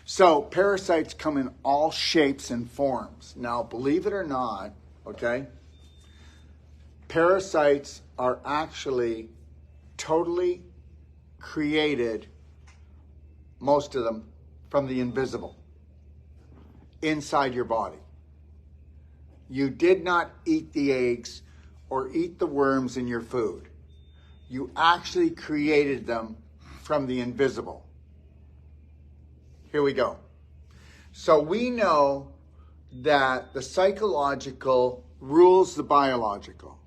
So parasites come in all shapes and forms. Now, believe it or not, okay, parasites are actually totally created, most of them, from the invisible, inside your body. You did not eat the eggs or eat the worms in your food. You actually created them from the invisible. Here we go. So we know that the psychological rules the biological.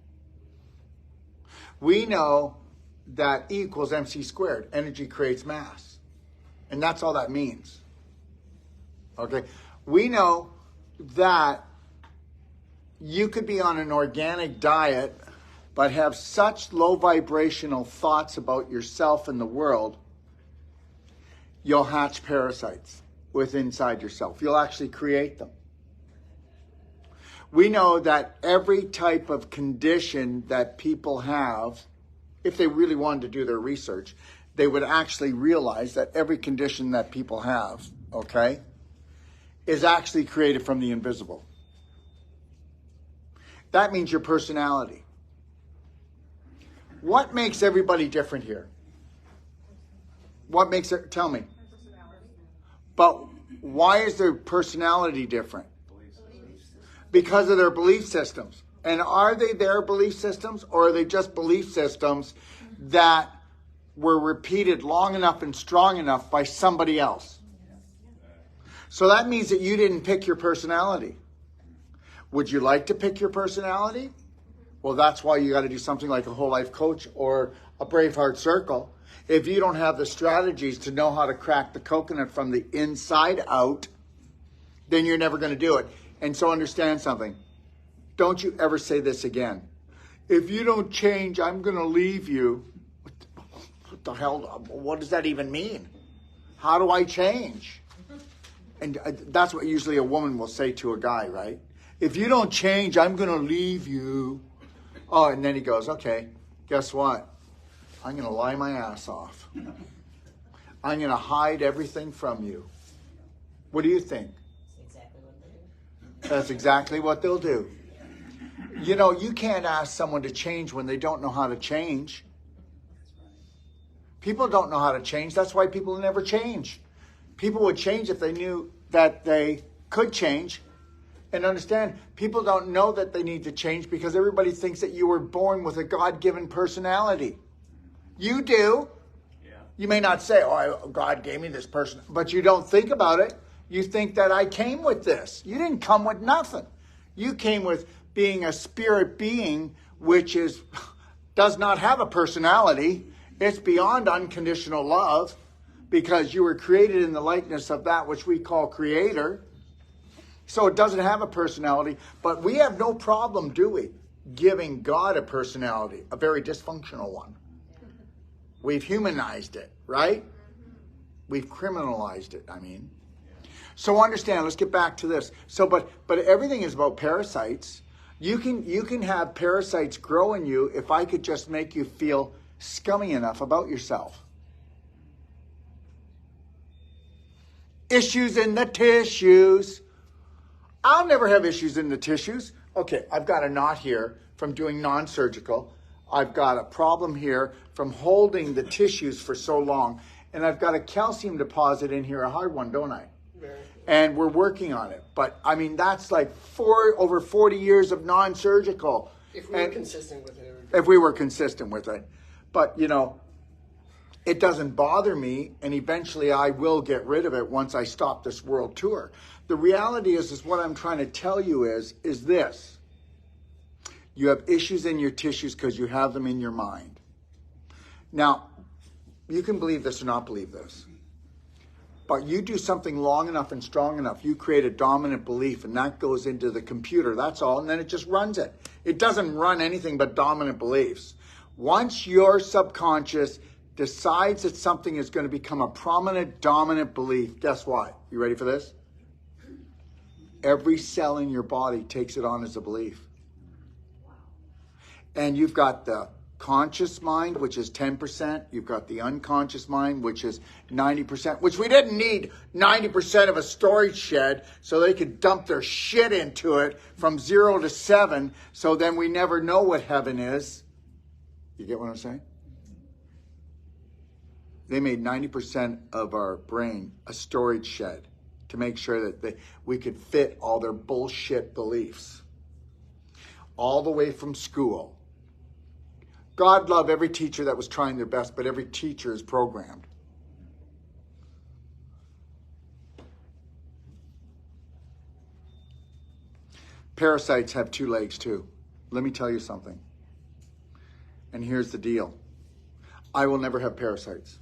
We know that E equals MC squared. Energy creates mass. And that's all that means. Okay? We know that you could be on an organic diet but have such low vibrational thoughts about yourself and the world, you'll hatch parasites inside yourself. You'll actually create them. We know that every type of condition that people have, if they really wanted to do their research, they would actually realize that every condition that people have, okay, is actually created from the invisible. That means your personality. What makes everybody different here? What makes it, tell me. But why is their personality different? Because of their belief systems. And are they their belief systems, or are they just belief systems that were repeated long enough and strong enough by somebody else? So that means that you didn't pick your personality. Would you like to pick your personality? Well, that's why you got to do something like a whole life coach or a Braveheart Circle. If you don't have the strategies to know how to crack the coconut from the inside out, then you're never going to do it. And so understand something. Don't you ever say this again. If you don't change, I'm going to leave you. What the hell? What does that even mean? How do I change? And that's what usually a woman will say to a guy, right? If you don't change, I'm going to leave you. Oh, and then he goes, okay, guess what? I'm going to lie my ass off. I'm going to hide everything from you. What do you think? That's exactly what they'll do. You know, you can't ask someone to change when they don't know how to change. People don't know how to change. That's why people never change. People would change if they knew that they could change. And understand, people don't know that they need to change because everybody thinks that you were born with a God-given personality. You do. Yeah. You may not say, oh, God gave me this person, but you don't think about it. You think that I came with this. You didn't come with nothing. You came with being a spirit being, which does not have a personality. It's beyond unconditional love because you were created in the likeness of that which we call Creator. So it doesn't have a personality, but we have no problem, do we, giving God a personality, a very dysfunctional one. We've humanized it, right? We've criminalized it, I mean. So understand, let's get back to this. So, but everything is about parasites. You can have parasites grow in you if I could just make you feel scummy enough about yourself. Issues in the tissues. I'll never have issues in the tissues. Okay, I've got a knot here from doing non-surgical. I've got a problem here from holding the tissues for so long. And I've got a calcium deposit in here, a hard one, don't I? And we're working on it. But, I mean, that's like over 40 years of non-surgical. If we were consistent with it. If we were consistent with it. But, you know, it doesn't bother me, and eventually I will get rid of it once I stop this world tour. The reality is what I'm trying to tell you is this. You have issues in your tissues because you have them in your mind. Now, you can believe this or not believe this. But you do something long enough and strong enough, you create a dominant belief, and that goes into the computer, that's all, and then it just runs it. It doesn't run anything but dominant beliefs. Once your subconscious decides that something is going to become a prominent, dominant belief, guess what? You ready for this? Every cell in your body takes it on as a belief. And you've got the conscious mind, which is 10%. You've got the unconscious mind, which is 90%, which we didn't need 90% of a storage shed so they could dump their shit into it from 0 to 7. So then we never know what heaven is. You get what I'm saying? They made 90% of our brain a storage shed to make sure that we could fit all their bullshit beliefs. All the way from school. God loved every teacher that was trying their best, but every teacher is programmed. Parasites have 2 legs too. Let me tell you something. And here's the deal. I will never have parasites.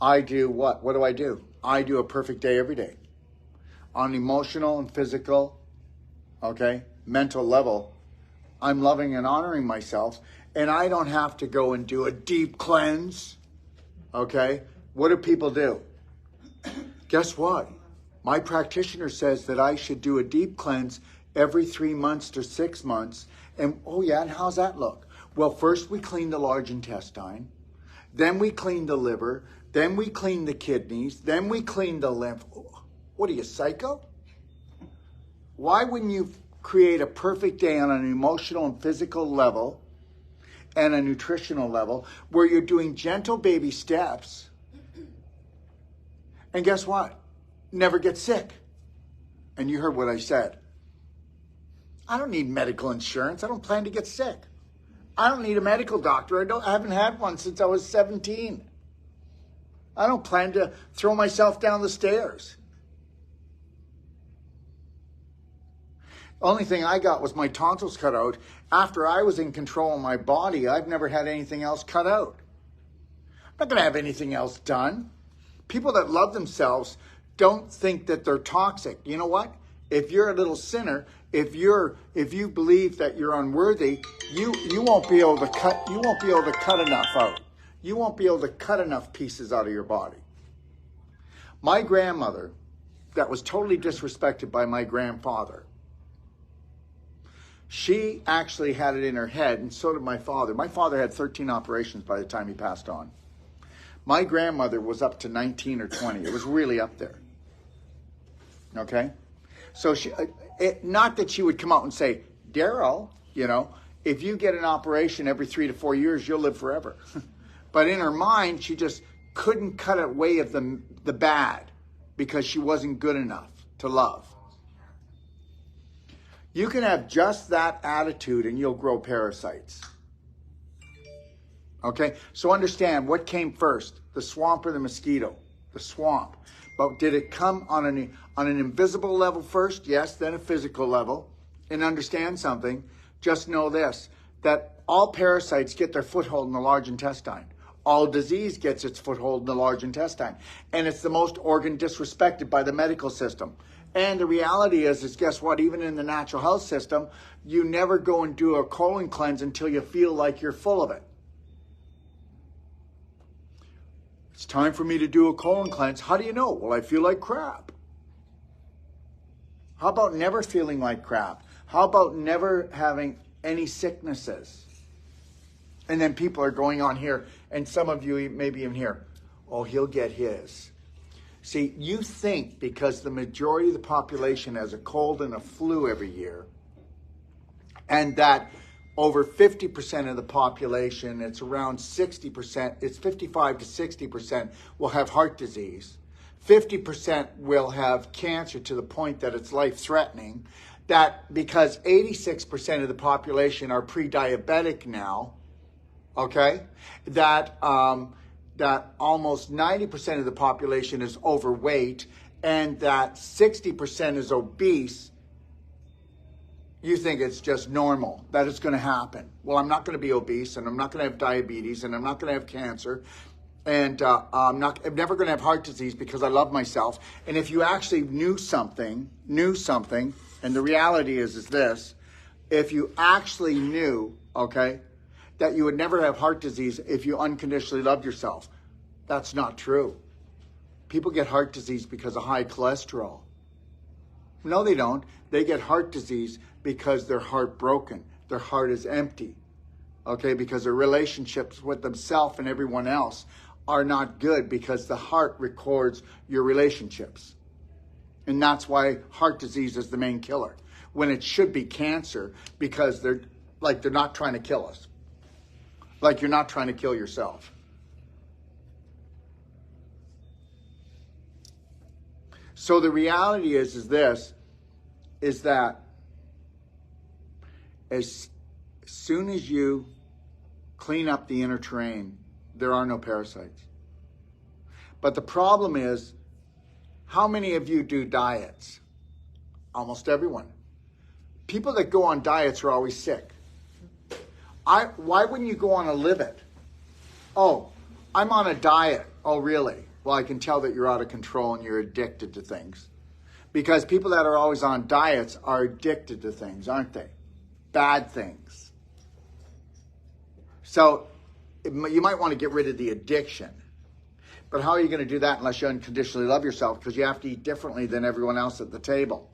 I do what? What do? I do a perfect day every day. On emotional and physical, mental level, I'm loving and honoring myself, and I don't have to go and do a deep cleanse. Okay? What do people do? Guess what? My practitioner says that I should do a deep cleanse every 3 months to 6 months. And and how's that look? Well, first we clean the large intestine, then we clean the liver, then we clean the kidneys, then we clean the lymph. What are you, psycho? Why wouldn't you create a perfect day on an emotional and physical level and a nutritional level where you're doing gentle baby steps? And guess what? Never get sick. And you heard what I said. I don't need medical insurance. I don't plan to get sick. I don't need a medical doctor. I haven't had one since I was 17. I don't plan to throw myself down the stairs. The only thing I got was my tonsils cut out. After I was in control of my body, I've never had anything else cut out. I'm not going to have anything else done. People that love themselves don't think that they're toxic. You know what? If you're a little sinner, if you believe that you're unworthy, you won't be able to cut enough out. You won't be able to cut enough pieces out of your body. My grandmother, that was totally disrespected by my grandfather, she actually had it in her head, and so did my father. My father had 13 operations by the time he passed on. My grandmother was up to 19 or 20. It was really up there. Okay? So not that she would come out and say, Daryl, if you get an operation every 3 to 4 years, you'll live forever. But in her mind, she just couldn't cut away of the bad because she wasn't good enough to love. You can have just that attitude and you'll grow parasites. Okay? So understand, what came first? The swamp or the mosquito? The swamp. But did it come on an invisible level first? Yes, then a physical level. And understand something. Just know this, that all parasites get their foothold in the large intestine. All disease gets its foothold in the large intestine. And it's the most organ disrespected by the medical system. And the reality is guess what? Even in the natural health system, you never go and do a colon cleanse until you feel like you're full of it. It's time for me to do a colon cleanse. How do you know? Well, I feel like crap. How about never feeling like crap? How about never having any sicknesses? And then people are going on here, and some of you maybe even here, oh, he'll get his. See, you think because the majority of the population has a cold and a flu every year, and that over 50% of the population, it's around 60%, it's 55 to 60% will have heart disease. 50% will have cancer to the point that it's life-threatening. That because 86% of the population are pre-diabetic now, okay, that almost 90% of the population is overweight, and that 60% is obese, you think it's just normal, that it's going to happen. Well, I'm not going to be obese, and I'm not going to have diabetes, and I'm not going to have cancer, and I'm never going to have heart disease because I love myself. And if you actually knew something, and the reality is this, if you actually knew, okay, that you would never have heart disease if you unconditionally loved yourself, that's not true. People get heart disease because of high cholesterol. No, they don't. They get heart disease because they're heartbroken. Their heart is empty. Okay, because their relationships with themselves and everyone else are not good because the heart records your relationships. And that's why heart disease is the main killer, when it should be cancer, because they're not trying to kill us. Like you're not trying to kill yourself. So the reality is that as soon as you clean up the inner terrain, there are no parasites. But the problem is, how many of you do diets? Almost everyone. People that go on diets are always sick. Why wouldn't you go on a live it? Oh, I'm on a diet. Oh, really? Well, I can tell that you're out of control and you're addicted to things. Because people that are always on diets are addicted to things, aren't they? Bad things. So you might want to get rid of the addiction. But how are you going to do that unless you unconditionally love yourself? Because you have to eat differently than everyone else at the table.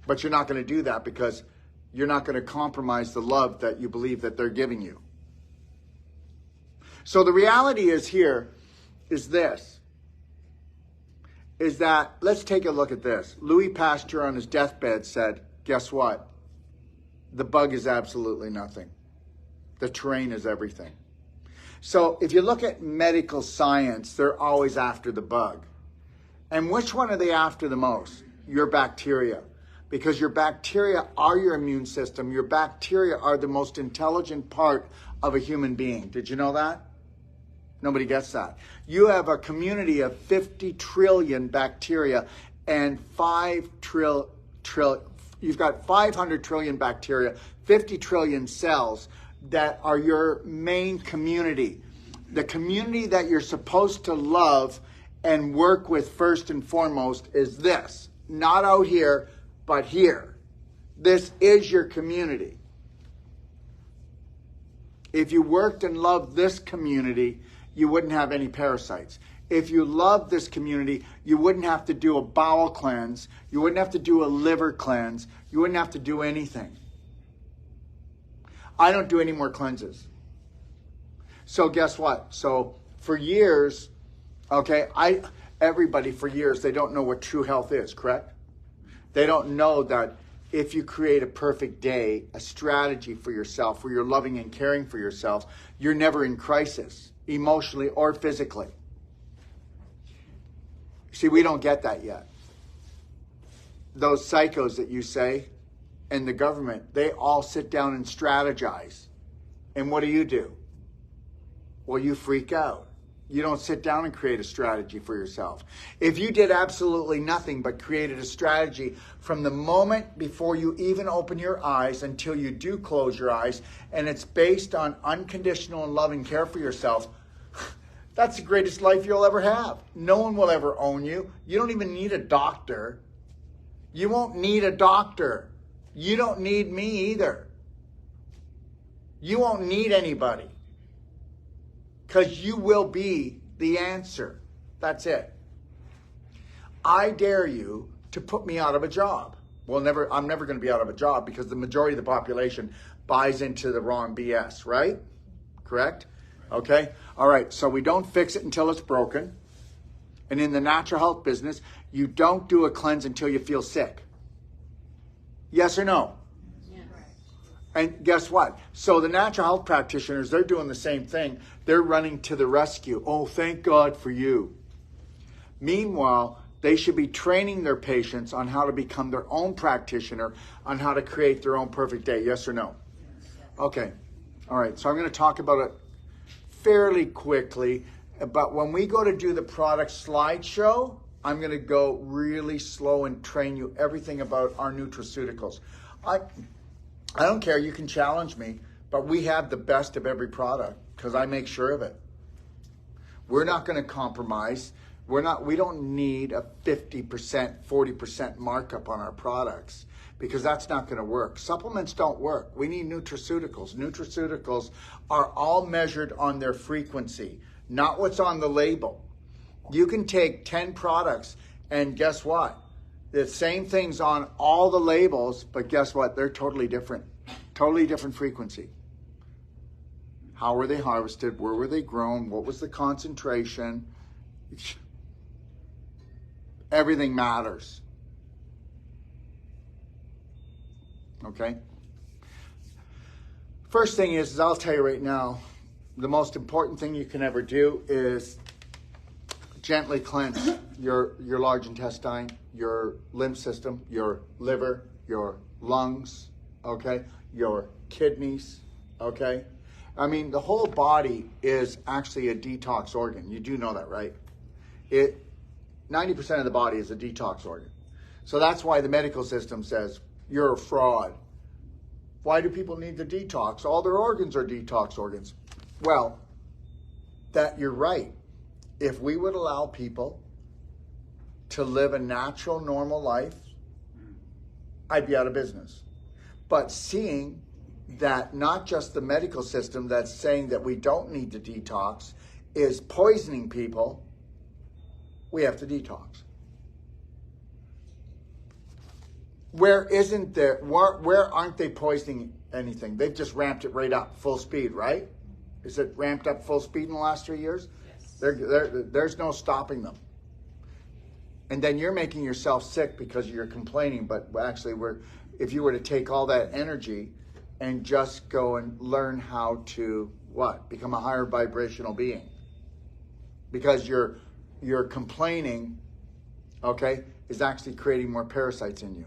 But you're not going to do that because you're not going to compromise the love that you believe that they're giving you. So the reality is that, let's take a look at this. Louis Pasteur on his deathbed said, guess what? The bug is absolutely nothing. The terrain is everything. So if you look at medical science, they're always after the bug. And which one are they after the most? Your bacteria. Because your bacteria are your immune system. Your bacteria are the most intelligent part of a human being. Did you know that? Nobody gets that. You have a community of 50 trillion bacteria and you've got 500 trillion bacteria, 50 trillion cells that are your main community. The community that you're supposed to love and work with first and foremost is this. Not out here, but here. This is your community. If you worked and loved this community, you wouldn't have any parasites. If you loved this community, you wouldn't have to do a bowel cleanse. You wouldn't have to do a liver cleanse. You wouldn't have to do anything. I don't do any more cleanses. So guess what? So for years, everybody for years, they don't know what true health is, correct? They don't know that if you create a perfect day, a strategy for yourself, where you're loving and caring for yourself, you're never in crisis, emotionally or physically. See, we don't get that yet. Those psychos that you say, and the government, they all sit down and strategize. And what do? Well, you freak out. You don't sit down and create a strategy for yourself. If you did absolutely nothing but created a strategy from the moment before you even open your eyes until you do close your eyes, and it's based on unconditional and loving care for yourself, that's the greatest life you'll ever have. No one will ever own you. You don't even need a doctor. You won't need a doctor. You don't need me either. You won't need anybody. Because you will be the answer. That's it. I dare you to put me out of a job. Well, I'm never going to be out of a job because the majority of the population buys into the wrong BS, right? Correct? Okay? All right, so we don't fix it until it's broken. And in the natural health business, you don't do a cleanse until you feel sick. Yes or no? Yes. And guess what? So the natural health practitioners, they're doing the same thing. They're running to the rescue. Oh, thank God for you. Meanwhile, they should be training their patients on how to become their own practitioner, on how to create their own perfect day. Yes or no? Okay. All right. So I'm going to talk about it fairly quickly. But when we go to do the product slideshow, I'm going to go really slow and train you everything about our nutraceuticals. I don't care. You can challenge me, but we have the best of every product because I make sure of it. We're not going to compromise. We don't need a 50%, 40% markup on our products because that's not going to work. Supplements don't work. We need nutraceuticals. Nutraceuticals are all measured on their frequency, not what's on the label. You can take 10 products and guess what? The same things on all the labels, but guess what? They're totally different frequency. How were they harvested? Where were they grown? What was the concentration? Everything matters. Okay? First thing is I'll tell you right now, the most important thing you can ever do is gently cleanse your large intestine, your lymph system, your liver, your lungs, okay, your kidneys, okay? I mean, the whole body is actually a detox organ. You do know that, right? 90% of the body is a detox organ. So that's why the medical system says, you're a fraud. Why do people need the detox? All their organs are detox organs. Well, that you're right. If we would allow people to live a natural, normal life, I'd be out of business. But seeing that not just the medical system that's saying that we don't need to detox is poisoning people, we have to detox. Where aren't they poisoning anything? They've just ramped it right up, full speed, right? Is it ramped up full speed in the last 3 years? Yes. There's no stopping them. And then you're making yourself sick because you're complaining, but actually if you were to take all that energy and just go and learn how to, what? Become a higher vibrational being. Because you're complaining, okay, is actually creating more parasites in you.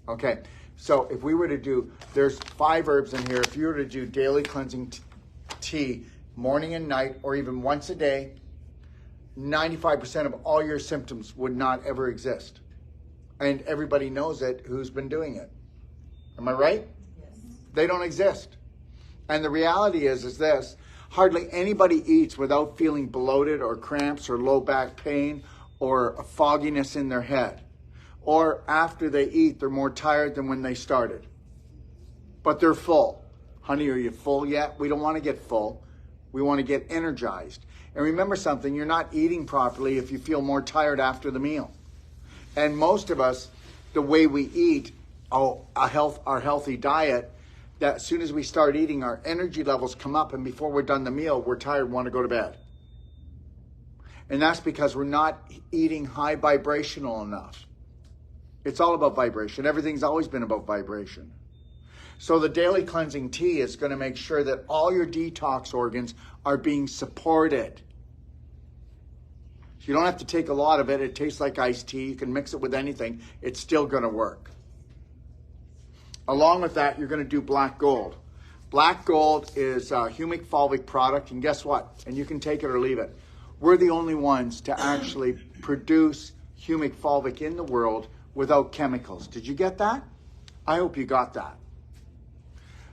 Okay, so if we were to do, there's 5 herbs in here. If you were to do daily cleansing tea, morning and night, or even once a day, 95% of all your symptoms would not ever exist. And everybody knows it who's been doing it. Am I right? Yes. They don't exist. And the reality is this, hardly anybody eats without feeling bloated or cramps or low back pain or a fogginess in their head. Or after they eat, they're more tired than when they started. But they're full. Honey, are you full yet? We don't want to get full. We want to get energized. And remember something, you're not eating properly if you feel more tired after the meal. And most of us, the way we eat, our healthy diet, that as soon as we start eating, our energy levels come up, and before we're done the meal, we're tired, want to go to bed. And that's because we're not eating high vibrational enough. It's all about vibration. Everything's always been about vibration. So the daily cleansing tea is going to make sure that all your detox organs are being supported. So you don't have to take a lot of it. It tastes like iced tea. You can mix it with anything. It's still going to work. Along with that, you're going to do black gold. Black gold is a humic fulvic product, and guess what? And you can take it or leave it. We're the only ones to actually produce humic fulvic in the world without chemicals. Did you get that? I hope you got that.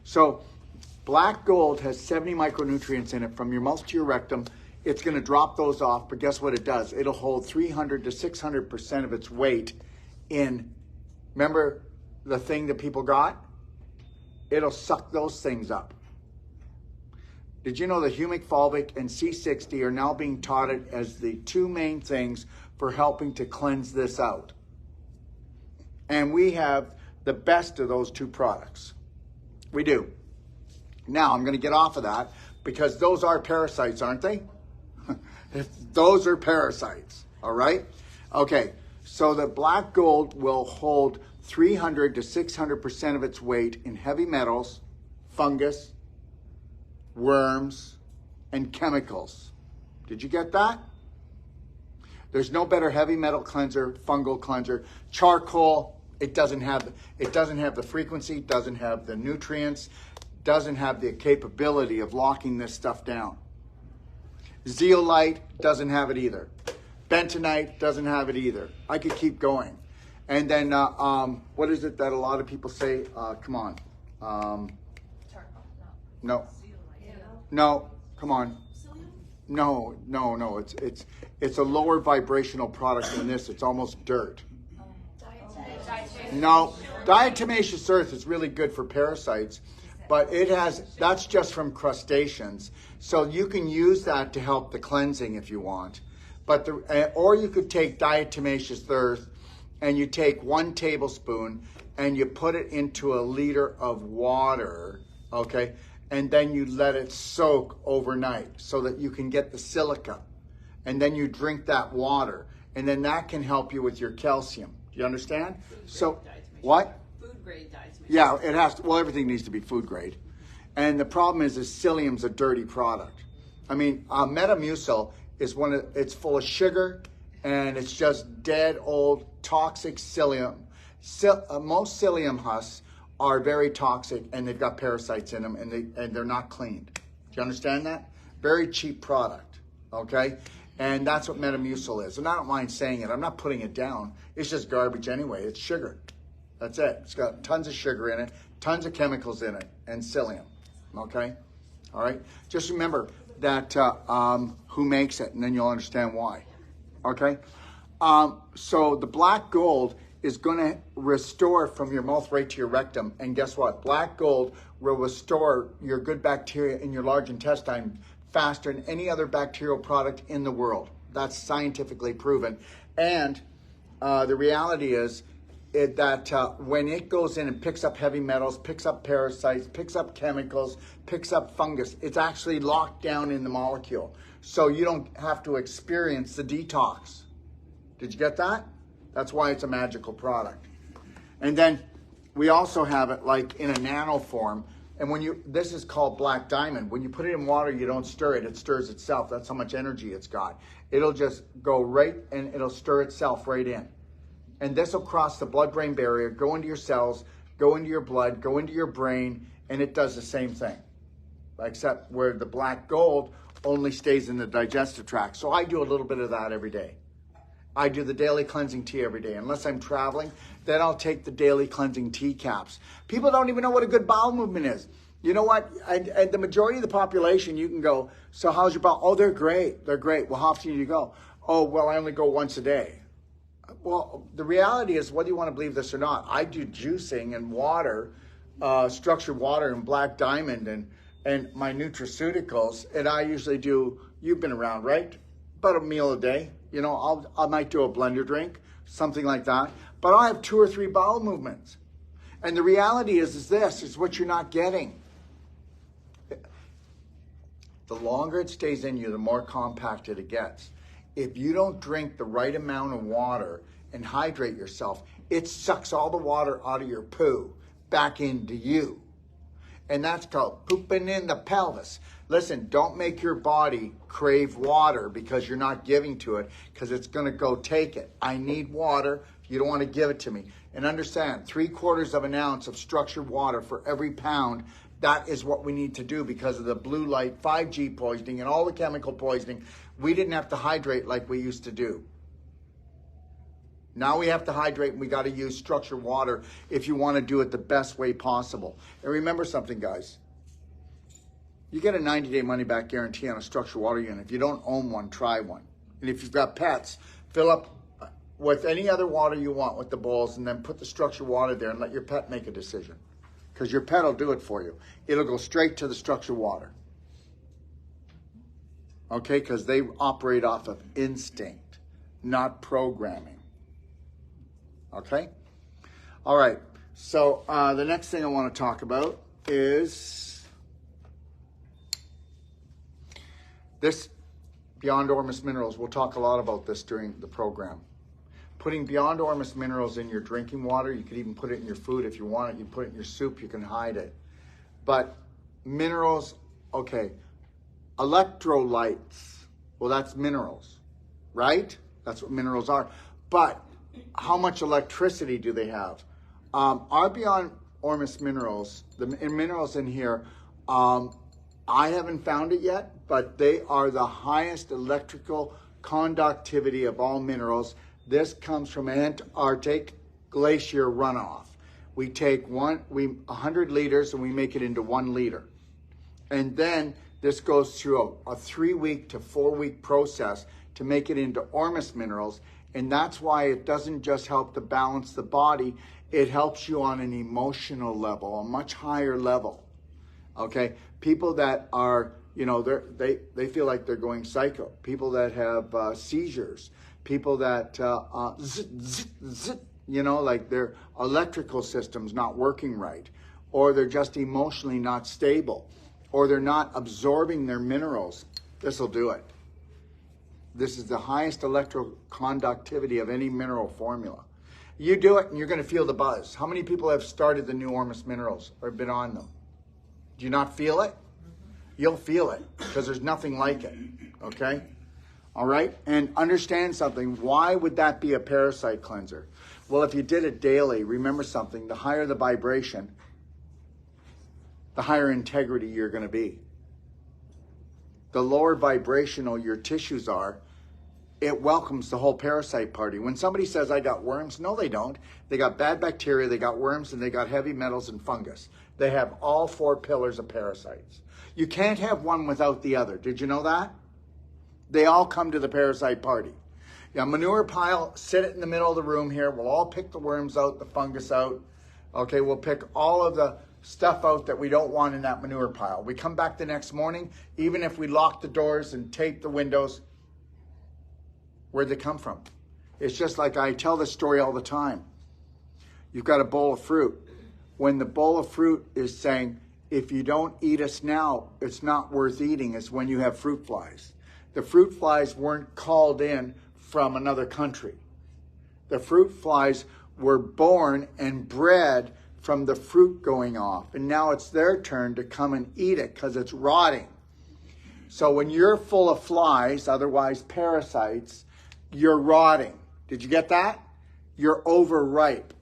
So black gold has 70 micronutrients in it from your mouth to your rectum. It's going to drop those off, but guess what it does? It'll hold 300 to 600% of its weight in, remember the thing that people got? It'll suck those things up. Did you know that humic fulvic and C60 are now being touted as the 2 main things for helping to cleanse this out? And we have the best of those 2 products. We do. Now, I'm going to get off of that because those are parasites, aren't they? Those are parasites, all right? Okay, so the black gold will hold 300 to 600% of its weight in heavy metals, fungus, worms, and chemicals. Did you get that? There's no better heavy metal cleanser, fungal cleanser. Charcoal, it doesn't have the frequency, doesn't have the nutrients, doesn't have the capability of locking this stuff down. Zeolite doesn't have it either. Bentonite doesn't have it either. I could keep going. And then, what is it that a lot of people say? Come on. No. No, come on. No. It's a lower vibrational product than this. It's almost dirt. No, diatomaceous earth is really good for parasites, but that's just from crustaceans. So you can use that to help the cleansing if you want. But or you could take diatomaceous earth and you take 1 tablespoon and you put it into a liter of water, okay? And then you let it soak overnight so that you can get the silica. And then you drink that water. And then that can help you with your calcium. Do you understand? So, what? Food grade diets. Yeah, it has to, well, everything needs to be food grade. And the problem is psyllium's a dirty product. I mean, Metamucil is it's full of sugar, and it's just dead old toxic psyllium. Most psyllium husks are very toxic, and they've got parasites in them, and they're not cleaned. Do you understand that? Very cheap product, okay? And that's what Metamucil is. And I don't mind saying it. I'm not putting it down. It's just garbage anyway. It's sugar. That's it. It's got tons of sugar in it, tons of chemicals in it, and psyllium, okay? All right? Just remember that who makes it, and then you'll understand why, okay? So the black gold is going to restore from your mouth right to your rectum. And guess what? Black gold will restore your good bacteria in your large intestine faster than any other bacterial product in the world. That's scientifically proven. And the reality is that when it goes in and picks up heavy metals, picks up parasites, picks up chemicals, picks up fungus, it's actually locked down in the molecule. So you don't have to experience the detox. Did you get that? That's why it's a magical product. And then we also have it like in a nano form. And this is called black diamond. When you put it in water, you don't stir it. It stirs itself. That's how much energy it's got. It'll just go right, and it'll stir itself right in. And this will cross the blood-brain barrier, go into your cells, go into your blood, go into your brain, and it does the same thing. Except where the black gold only stays in the digestive tract. So I do a little bit of that every day. I do the daily cleansing tea every day. Unless I'm traveling, then I'll take the daily cleansing tea caps. People don't even know what a good bowel movement is. You know what? And the majority of the population, you can go, so how's your bowel? Oh, they're great. They're great. Well, how often do you go? Oh, well, I only go once a day. Well, the reality is, whether you want to believe this or not, I do juicing and water, structured water and black diamond and my nutraceuticals. And I usually do, you've been around, right? About a meal a day. You know, I might do a blender drink, something like that. But I'll have 2 or 3 bowel movements. And the reality is this is what you're not getting. The longer it stays in you, the more compacted it gets. If you don't drink the right amount of water and hydrate yourself, it sucks all the water out of your poo back into you. And that's called pooping in the pelvis. Listen, don't make your body crave water because you're not giving to it, because it's going to go take it. I need water. You don't want to give it to me. And understand, 3/4 of an ounce of structured water for every pound. That is what we need to do because of the blue light, 5G poisoning, and all the chemical poisoning. We didn't have to hydrate like we used to do. Now we have to hydrate, and we got to use structured water if you want to do it the best way possible. And remember something, guys. You get a 90-day money-back guarantee on a structured water unit. If you don't own one, try one. And if you've got pets, fill up with any other water you want with the bowls, and then put the structured water there and let your pet make a decision. Because your pet will do it for you. It'll go straight to the structured water. Okay, because they operate off of instinct, not programming. Okay? All right. So the next thing I want to talk about is this Beyond Ormus Minerals. We'll talk a lot about this during the program. Putting Beyond Ormus Minerals in your drinking water. You could even put it in your food if you want it. You put it in your soup. You can hide it. But minerals, okay. Electrolytes. Well, that's minerals, right? That's what minerals are. But how much electricity do they have? Our Beyond Ormus Minerals, the minerals in here, I haven't found it yet, but they are the highest electrical conductivity of all minerals. This comes from Antarctic glacier runoff. We take 100 liters and we make it into 1 liter. And then this goes through a 3-week to 4-week process to make it into Ormus minerals. And that's why it doesn't just help to balance the body, it helps you on an emotional level, a much higher level. Okay? People that are, you know, they feel like they're going psycho. People that have seizures. People that You know, like their electrical system's not working right, or they're just emotionally not stable, or they're not absorbing their minerals. This will do it. This is the highest electroconductivity of any mineral formula. You do it and you're going to feel the buzz. How many people have started the new Ormus minerals or been on them? Do you not feel it? You'll feel it because there's nothing like it. Okay? All right? And understand something. Why would that be a parasite cleanser? Well, if you did it daily, remember something. The higher the vibration, the higher integrity you're going to be. The lower vibrational your tissues are, it welcomes the whole parasite party. When somebody says, I got worms, no, they don't. They got bad bacteria, they got worms, and they got heavy metals and fungus. They have all 4 pillars of parasites. You can't have one without the other. Did you know that? They all come to the parasite party. Yeah, manure pile, sit it in the middle of the room here. We'll all pick the worms out, the fungus out. Okay, we'll pick all of the stuff out that we don't want in that manure pile. We come back the next morning, even if we lock the doors and tape the windows, where'd they come from? It's just like I tell this story all the time. You've got a bowl of fruit. When the bowl of fruit is saying, if you don't eat us now, it's not worth eating, is when you have fruit flies. The fruit flies weren't called in from another country. The fruit flies were born and bred from the fruit going off. And now it's their turn to come and eat it because it's rotting. So when you're full of flies, otherwise parasites, you're rotting. Did you get that? You're overripe.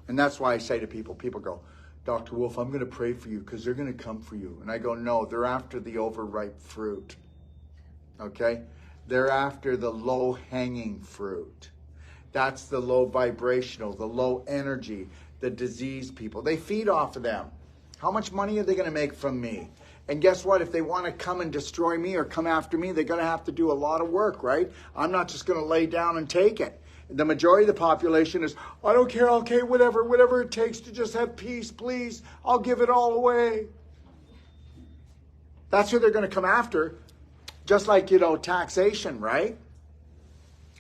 And that's why I say to people, people go, Dr. Wolf, I'm going to pray for you because they're going to come for you. And I go, no, they're after the overripe fruit. Okay? They're after the low-hanging fruit. That's the low vibrational, the low energy, the disease people. They feed off of them. How much money are they going to make from me? And guess what? If they want to come and destroy me or come after me, they're going to have to do a lot of work, right? I'm not just going to lay down and take it. The majority of the population is, I don't care, okay, whatever it takes to just have peace, please. I'll give it all away. That's who they're going to come after. Just like, taxation, right?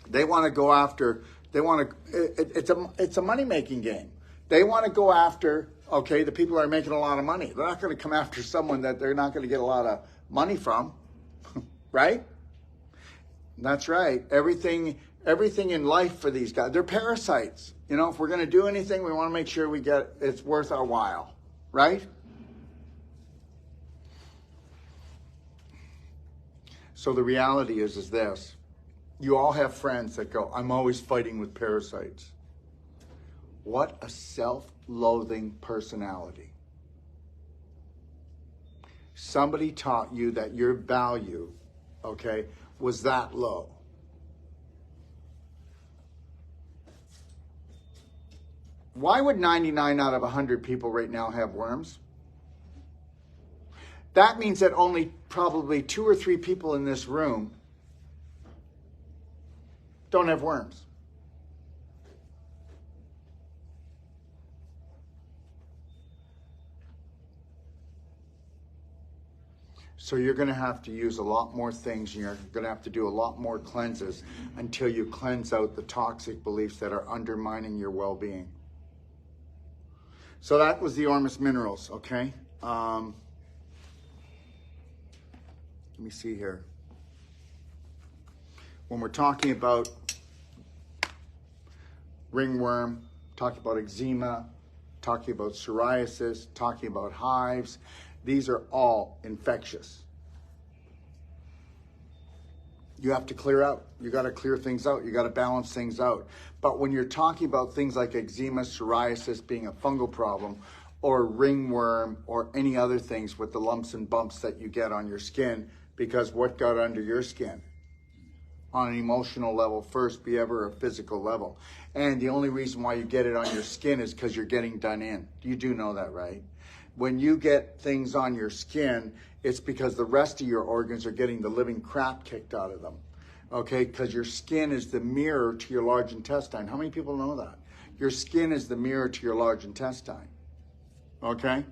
They want to go after, it's a money-making game. They want to go after, okay, the people that are making a lot of money. They're not going to come after someone that they're not going to get a lot of money from, right? That's right. Everything in life for these guys, they're parasites. If we're going to do anything, we want to make sure it's worth our while, right? So the reality is this. You all have friends that go, I'm always fighting with parasites. What a self-loathing personality. Somebody taught you that your value, okay, was that low. Why would 99 out of 100 people right now have worms? That means that only probably 2 or 3 people in this room don't have worms. So you're going to have to use a lot more things, and you're going to have to do a lot more cleanses until you cleanse out the toxic beliefs that are undermining your well-being. So that was the Ormus minerals, okay? Let me see here. When we're talking about ringworm, talking about eczema, talking about psoriasis, talking about hives, these are all infectious. You have to clear out. You got to clear things out. You got to balance things out. But when you're talking about things like eczema, psoriasis being a fungal problem, or ringworm, or any other things with the lumps and bumps that you get on your skin, because what got under your skin? On an emotional level first, be ever a physical level. And the only reason why you get it on your skin is because you're getting done in. You do know that, right? When you get things on your skin, it's because the rest of your organs are getting the living crap kicked out of them. Okay, because your skin is the mirror to your large intestine. How many people know that? Your skin is the mirror to your large intestine. Okay?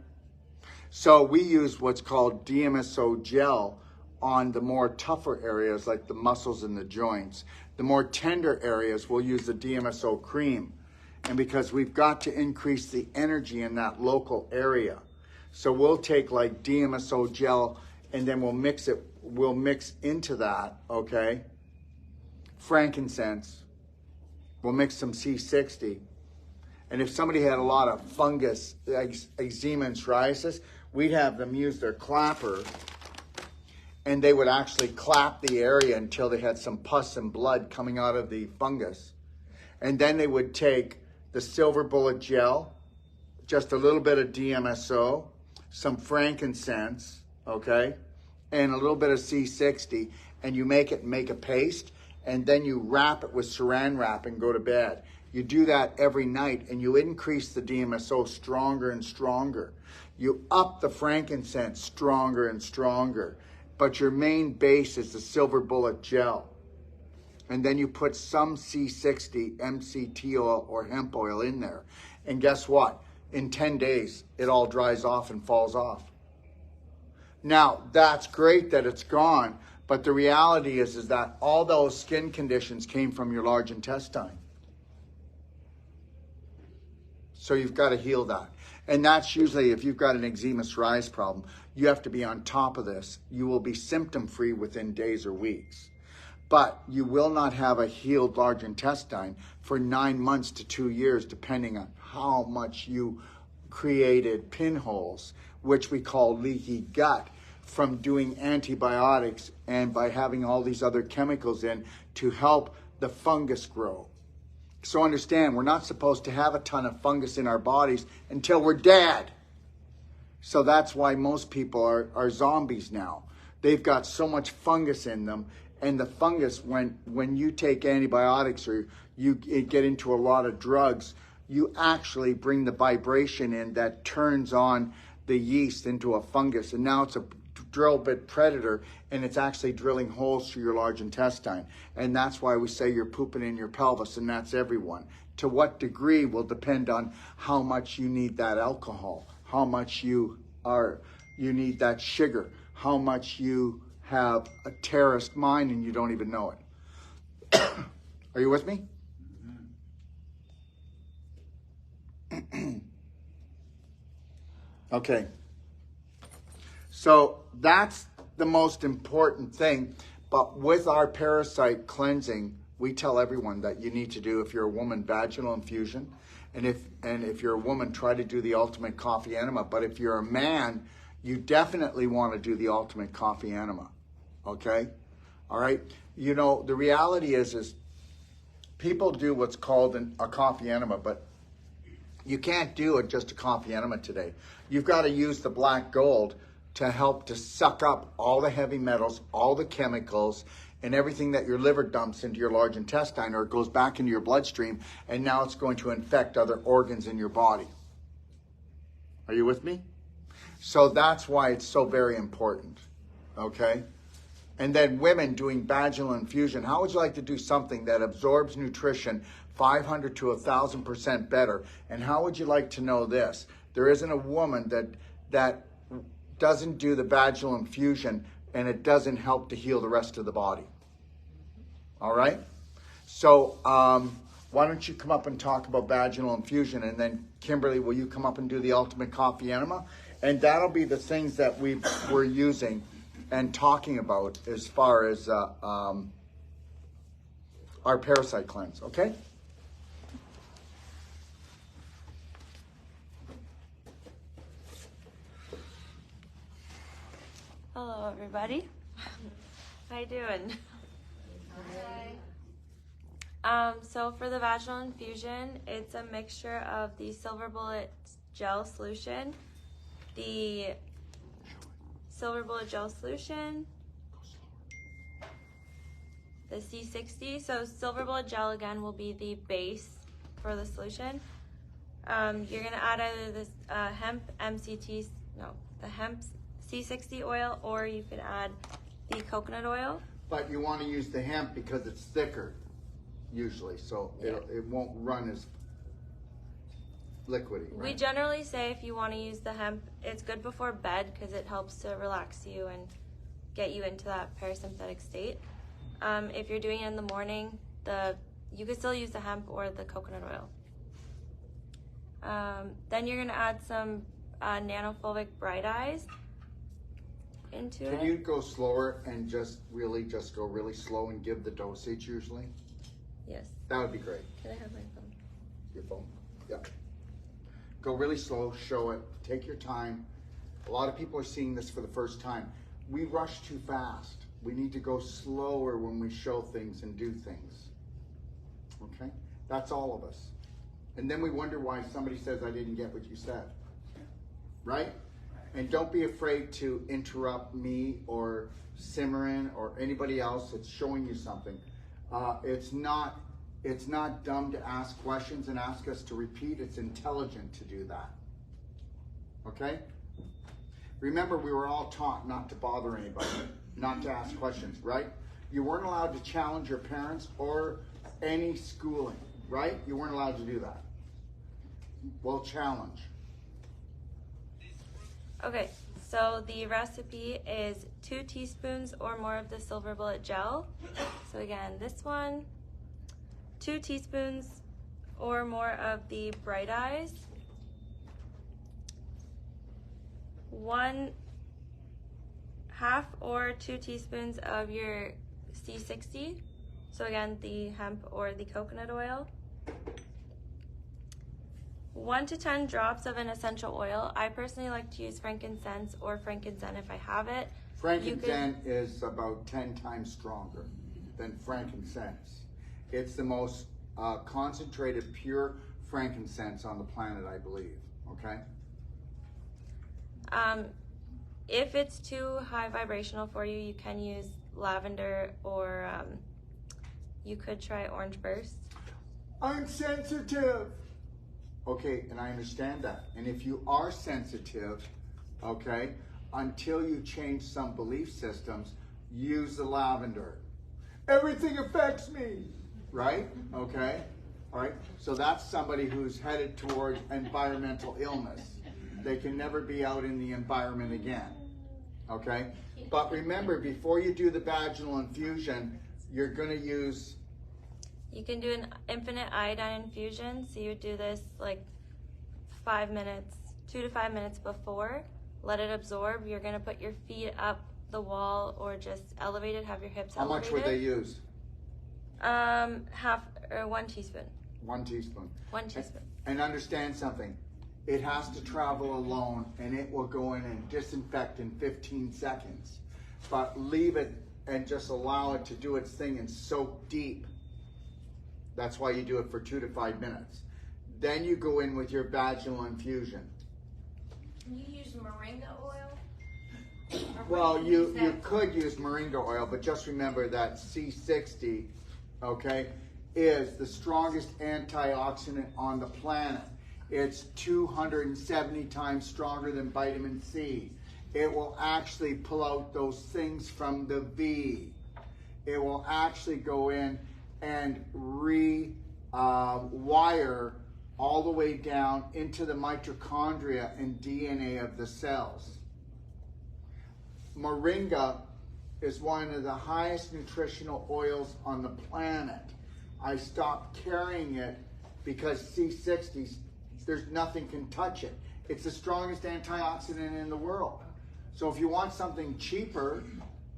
So we use what's called DMSO gel on the more tougher areas like the muscles and the joints. The more tender areas, we'll use the DMSO cream. and because we've got to increase the energy in that local area. So we'll take like DMSO gel and then we'll mix into that, okay? Frankincense. We'll mix some C60. And if somebody had a lot of fungus, eczema and psoriasis, we'd have them use their clapper and they would actually clap the area until they had some pus and blood coming out of the fungus. And then they would take the silver bullet gel, just a little bit of DMSO, some frankincense, okay, and a little bit of C60, and you make a paste, and then you wrap it with saran wrap and go to bed. You do that every night, and you increase the DMSO stronger and stronger. You up the frankincense stronger and stronger, but your main base is the silver bullet gel. And then you put some C60, MCT oil, or hemp oil in there. And guess what? In 10 days, it all dries off and falls off. Now, that's great that it's gone, but the reality is that all those skin conditions came from your large intestine. So you've got to heal that. And that's usually, if you've got an eczema psoriasis problem, you have to be on top of this. You will be symptom-free within days or weeks. But you will not have a healed large intestine for 9 months to 2 years, depending on how much you created pinholes, which we call leaky gut, from doing antibiotics and by having all these other chemicals in to help the fungus grow. So understand, we're not supposed to have a ton of fungus in our bodies until we're dead. So that's why most people are zombies now. They've got so much fungus in them. And the fungus, when you take antibiotics or you get into a lot of drugs, you actually bring the vibration in that turns on the yeast into a fungus. And now it's a drill bit predator, and it's actually drilling holes through your large intestine. And that's why we say you're pooping in your pelvis, and that's everyone. To what degree will depend on how much you need that alcohol, how much you need that sugar, how much you have a terrorist mind and you don't even know it. Are you with me? Okay. So that's the most important thing. But with our parasite cleansing, we tell everyone that you need to do, if you're a woman, vaginal infusion. And if you're a woman, try to do the ultimate coffee enema. But if you're a man, you definitely want to do the ultimate coffee enema. Okay? All right? You know, the reality is people do what's called a coffee enema, but you can't do it just a coffee enema today. You've got to use the black gold to help to suck up all the heavy metals, all the chemicals, and everything that your liver dumps into your large intestine, or it goes back into your bloodstream, and now it's going to infect other organs in your body. Are you with me? So that's why it's so very important, okay? And then women doing vaginal infusion. How would you like to do something that absorbs nutrition 500 to 1,000% better? And how would you like to know this? There isn't a woman that doesn't do the vaginal infusion and it doesn't help to heal the rest of the body. All right? So why don't you come up and talk about vaginal infusion, and then Kimberly, will you come up and do the ultimate coffee enema? And that'll be the things that we're using and talking about as far as our parasite cleanse, okay? Hello, everybody. How you doing? Hi. So for the vaginal infusion, it's a mixture of the silver bullet gel solution, the silver bullet gel solution, the C60. So silver bullet gel again will be the base for the solution. You're gonna add either this hemp C60 oil, or you could add the coconut oil. But you want to use the hemp because it's thicker, usually, so it won't run as liquidy. Right? We generally say if you want to use the hemp, it's good before bed because it helps to relax you and get you into that parasympathetic state. If you're doing it in the morning, you could still use the hemp or the coconut oil. Then you're gonna add some nanofulvic bright eyes into it. Can you go slower and just go really slow and give the dosage usually? Yes. That would be great. Can I have my phone? Your phone? Yeah. Go really slow, show it, take your time. A lot of people are seeing this for the first time. We rush too fast. We need to go slower when we show things and do things. Okay? That's all of us. And then we wonder why somebody says, I didn't get what you said. Right? And don't be afraid to interrupt me or Simran or anybody else that's showing you something. It's not dumb to ask questions and ask us to repeat. It's intelligent to do that. Okay? Remember, we were all taught not to bother anybody, not to ask questions, right? You weren't allowed to challenge your parents or any schooling, right? You weren't allowed to do that. Well, challenge. Okay, so the recipe is 2 teaspoons or more of the silver bullet gel. So again, this one, 2 teaspoons or more of the bright eyes, 1/2 or 2 teaspoons of your C60. So again, the hemp or the coconut oil. 1 to 10 drops of an essential oil. I personally like to use frankincense or frankincense if I have it. Frankincense is about 10 times stronger than frankincense. It's the most concentrated, pure frankincense on the planet, I believe. Okay? If it's too high vibrational for you, you can use lavender or you could try orange burst. I'm sensitive. Okay, and I understand that. And if you are sensitive, okay, until you change some belief systems, use the lavender. Everything affects me, right? Okay, all right. So that's somebody who's headed towards environmental illness. They can never be out in the environment again, okay? But remember, before you do the vaginal infusion, you're gonna use... You can do an infinite iodine infusion. So you would do this like 5 minutes, 2 to 5 minutes before. Let it absorb. You're gonna put your feet up the wall or just elevated, have your hips How elevated. much would they use? 1 teaspoon. 1 teaspoon. 1 teaspoon. And understand something. It has to travel alone and it will go in and disinfect in 15 seconds. But leave it and just allow it to do its thing and soak deep. That's why you do it for 2 to 5 minutes. Then you go in with your vaginal infusion. Can you use moringa oil? Well, you could use moringa oil, but just remember that C60, okay, is the strongest antioxidant on the planet. It's 270 times stronger than vitamin C. It will actually pull out those things from the V. It will actually go in and rewire all the way down into the mitochondria and DNA of the cells. Moringa is one of the highest nutritional oils on the planet. I stopped carrying it because C60, there's nothing can touch it. It's the strongest antioxidant in the world. So if you want something cheaper,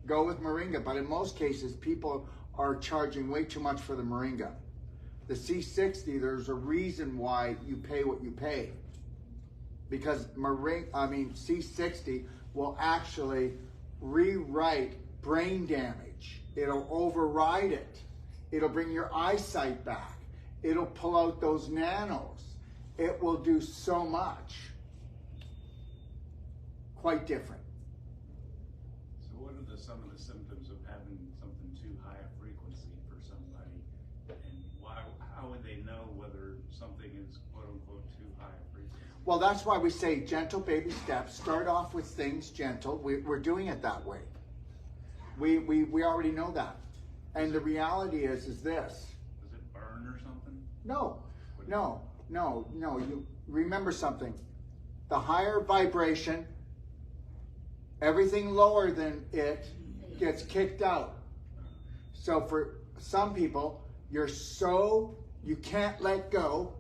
go with moringa. But in most cases, people are charging way too much for the moringa. The C60, there's a reason why you pay what you pay. Because C60 will actually rewrite brain damage. It'll override it. It'll bring your eyesight back. It'll pull out those nanos. It will do so much. Quite different. So what are some of the symptoms of having something too high a frequency for somebody? And how would they know whether something is quote unquote too high a frequency? Well, that's why we say gentle baby steps. Start off with things gentle. We're doing it that way. We already know that. And the reality is this. Does it burn or something? No. You remember something. The higher vibration, everything lower than it gets kicked out. So for some people, you can't let go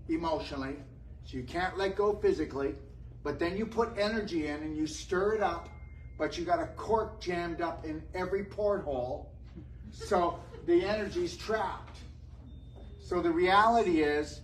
emotionally. So you can't let go physically, but then you put energy in and you stir it up, but you got a cork jammed up in every porthole, so the energy's trapped. So the reality is,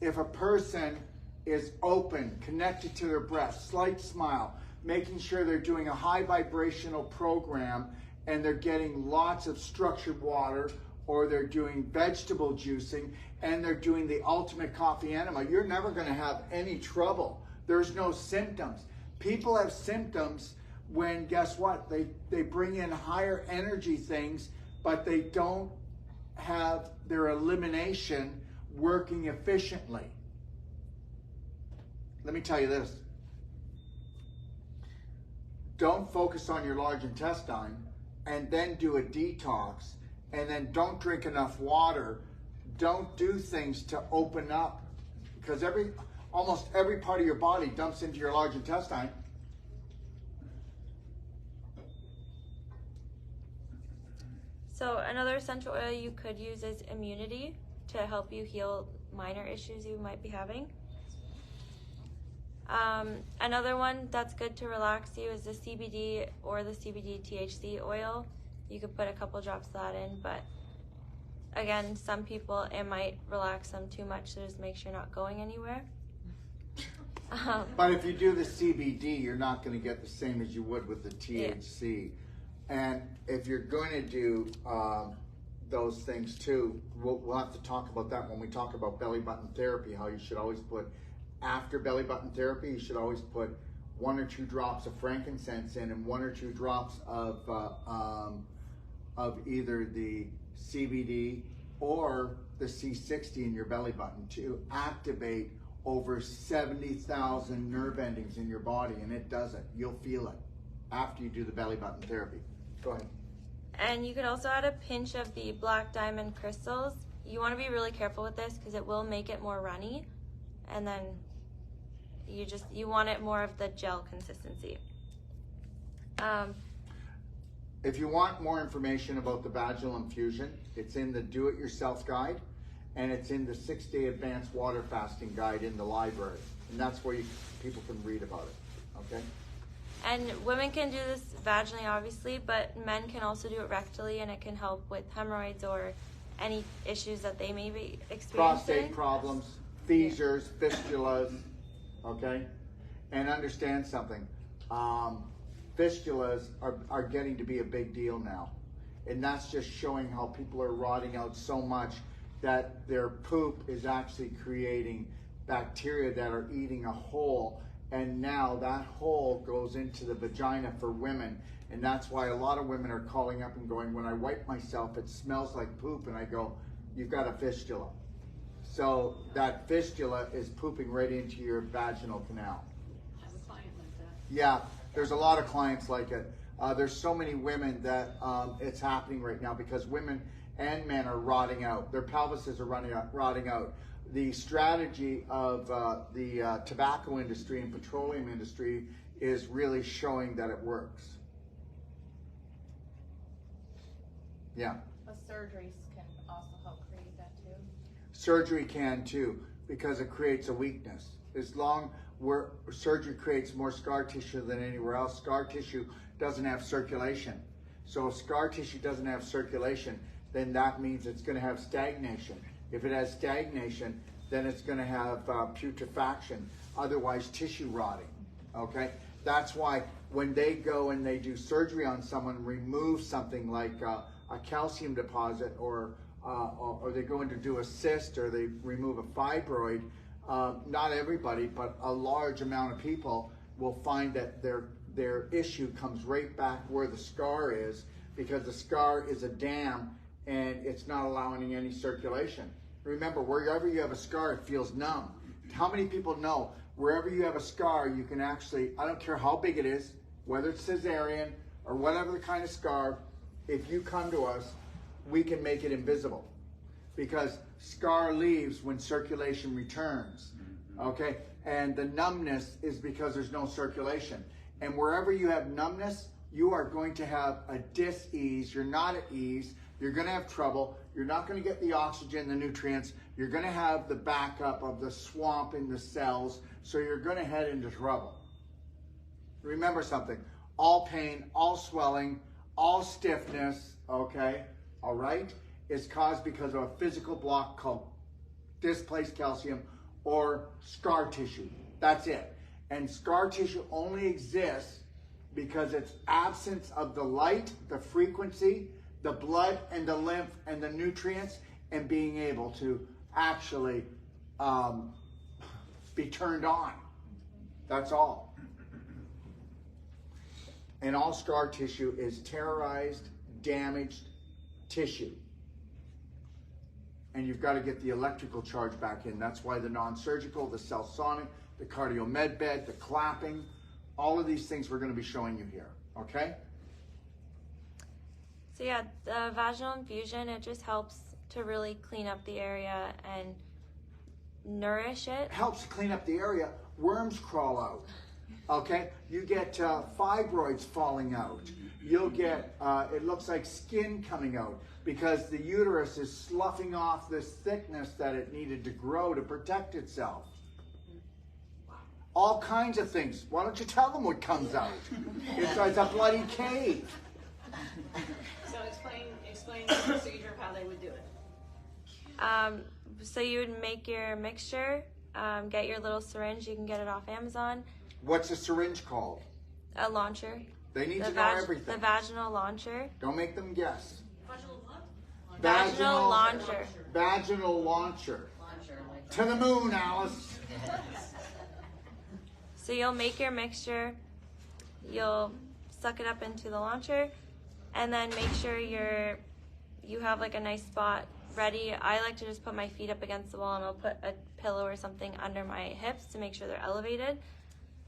if a person is open, connected to their breath, slight smile, making sure they're doing a high vibrational program and they're getting lots of structured water, or they're doing vegetable juicing, and they're doing the ultimate coffee enema, you're never going to have any trouble. There's no symptoms. People have symptoms when, guess what? They bring in higher energy things, but they don't have their elimination working efficiently. Let me tell you this. Don't focus on your large intestine and then do a detox, and then don't drink enough water. Don't do things to open up, because almost every part of your body dumps into your large intestine. So another essential oil you could use is immunity to help you heal minor issues you might be having. Another one that's good to relax you is the CBD or the CBD THC oil. You could put a couple drops of that in, but again, some people, it might relax them too much, so just make sure you're not going anywhere. But if you do the CBD, you're not going to get the same as you would with the THC. Yeah. And if you're going to do those things too, we'll have to talk about that when we talk about belly button therapy, how you should always put, after belly button therapy, you should always put 1 or 2 drops of frankincense in and 1 or 2 drops of either the CBD or the C60 in your belly button to activate over 70,000 nerve endings in your body, and it does it. You'll feel it after you do the belly button therapy. Go ahead. And you could also add a pinch of the black diamond crystals. You want to be really careful with this because it will make it more runny, and then you want it more of the gel consistency. If you want more information about the vaginal infusion, it's in the do-it-yourself guide, and it's in the 6-day advanced water fasting guide in the library, and that's where people can read about it. Okay. And women can do this vaginally, obviously, but men can also do it rectally, and it can help with hemorrhoids or any issues that they may be experiencing. Prostate problems, fissures, fistulas, okay? And understand something. Fistulas are getting to be a big deal now. And that's just showing how people are rotting out so much that their poop is actually creating bacteria that are eating a hole, and now that hole goes into the vagina for women, and that's why a lot of women are calling up and going, when I wipe myself, it smells like poop, and I go, you've got a fistula. So that fistula is pooping right into your vaginal canal. I have a client like that. Yeah, there's a lot of clients like it. There's so many women that it's happening right now because women and men are rotting out. Their pelvises are rotting out. The strategy of the tobacco industry and petroleum industry is really showing that it works. Yeah. But surgeries can also help create that too. Surgery can too, because it creates a weakness. As long where surgery creates more scar tissue than anywhere else, scar tissue doesn't have circulation. So if scar tissue doesn't have circulation, then that means it's going to have stagnation. If it has stagnation, then it's going to have putrefaction, otherwise tissue rotting, okay? That's why when they go and they do surgery on someone, remove something like a calcium deposit, or they go in to do a cyst, or they remove a fibroid, not everybody, but a large amount of people will find that their issue comes right back where the scar is, because the scar is a dam and it's not allowing any circulation. Remember, wherever you have a scar, it feels numb. How many people know wherever you have a scar, you can actually, I don't care how big it is, whether it's cesarean or whatever the kind of scar, if you come to us, we can make it invisible. Because scar leaves when circulation returns, okay? And the numbness is because there's no circulation. And wherever you have numbness, you are going to have a dis-ease. You're not at ease. You're going to have trouble. You're not going to get the oxygen, the nutrients, You're going to have the backup of the swamp in the cells, so you're going to head into trouble. Remember something, all pain, all swelling, all stiffness, okay, all right, is caused because of a physical block called displaced calcium or scar tissue. That's it. And scar tissue only exists because it's absence of the light, the frequency, the blood and the lymph and the nutrients, and being able to actually be turned on. That's all. And all scar tissue is terrorized, damaged tissue. And you've got to get the electrical charge back in. That's why the non-surgical, the cell sonic, the cardio med bed, the clapping, all of these things we're going to be showing you here, okay? So yeah, the vaginal infusion, it just helps to really clean up the area and nourish it. Helps clean up the area. Worms crawl out, okay? You get fibroids falling out. You'll get, it looks like skin coming out because the uterus is sloughing off this thickness that it needed to grow to protect itself. All kinds of things. Why don't you tell them what comes out? It's a bloody cave. So explain the procedure of how they would do it. So you would make your mixture, get your little syringe, you can get it off Amazon. What's a syringe called? A launcher. They need The to know everything. The vaginal launcher. Don't make them guess. Vaginal launcher. Vaginal launcher. To the moon, Alice. So you'll make your mixture, you'll suck it up into the launcher, and then make sure you have like a nice spot ready. I like to just put my feet up against the wall, and I'll put a pillow or something under my hips to make sure they're elevated.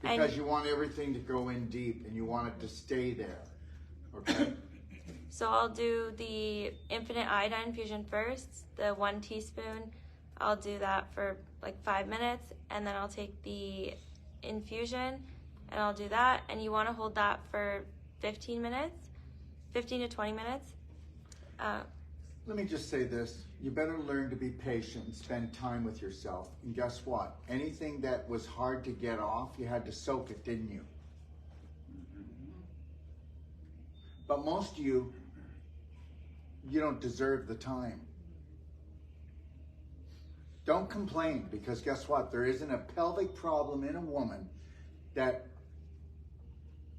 Because you want everything to go in deep and you want it to stay there. Okay? So I'll do the infinite iodine infusion first, the 1 teaspoon. I'll do that for like 5 minutes, and then I'll take the infusion and I'll do that. And you want to hold that for 15 to 20 minutes. Let me just say this. You better learn to be patient and spend time with yourself. And guess what? Anything that was hard to get off, you had to soak it, didn't you? But most of you don't deserve the time. Don't complain, because guess what? There isn't a pelvic problem in a woman that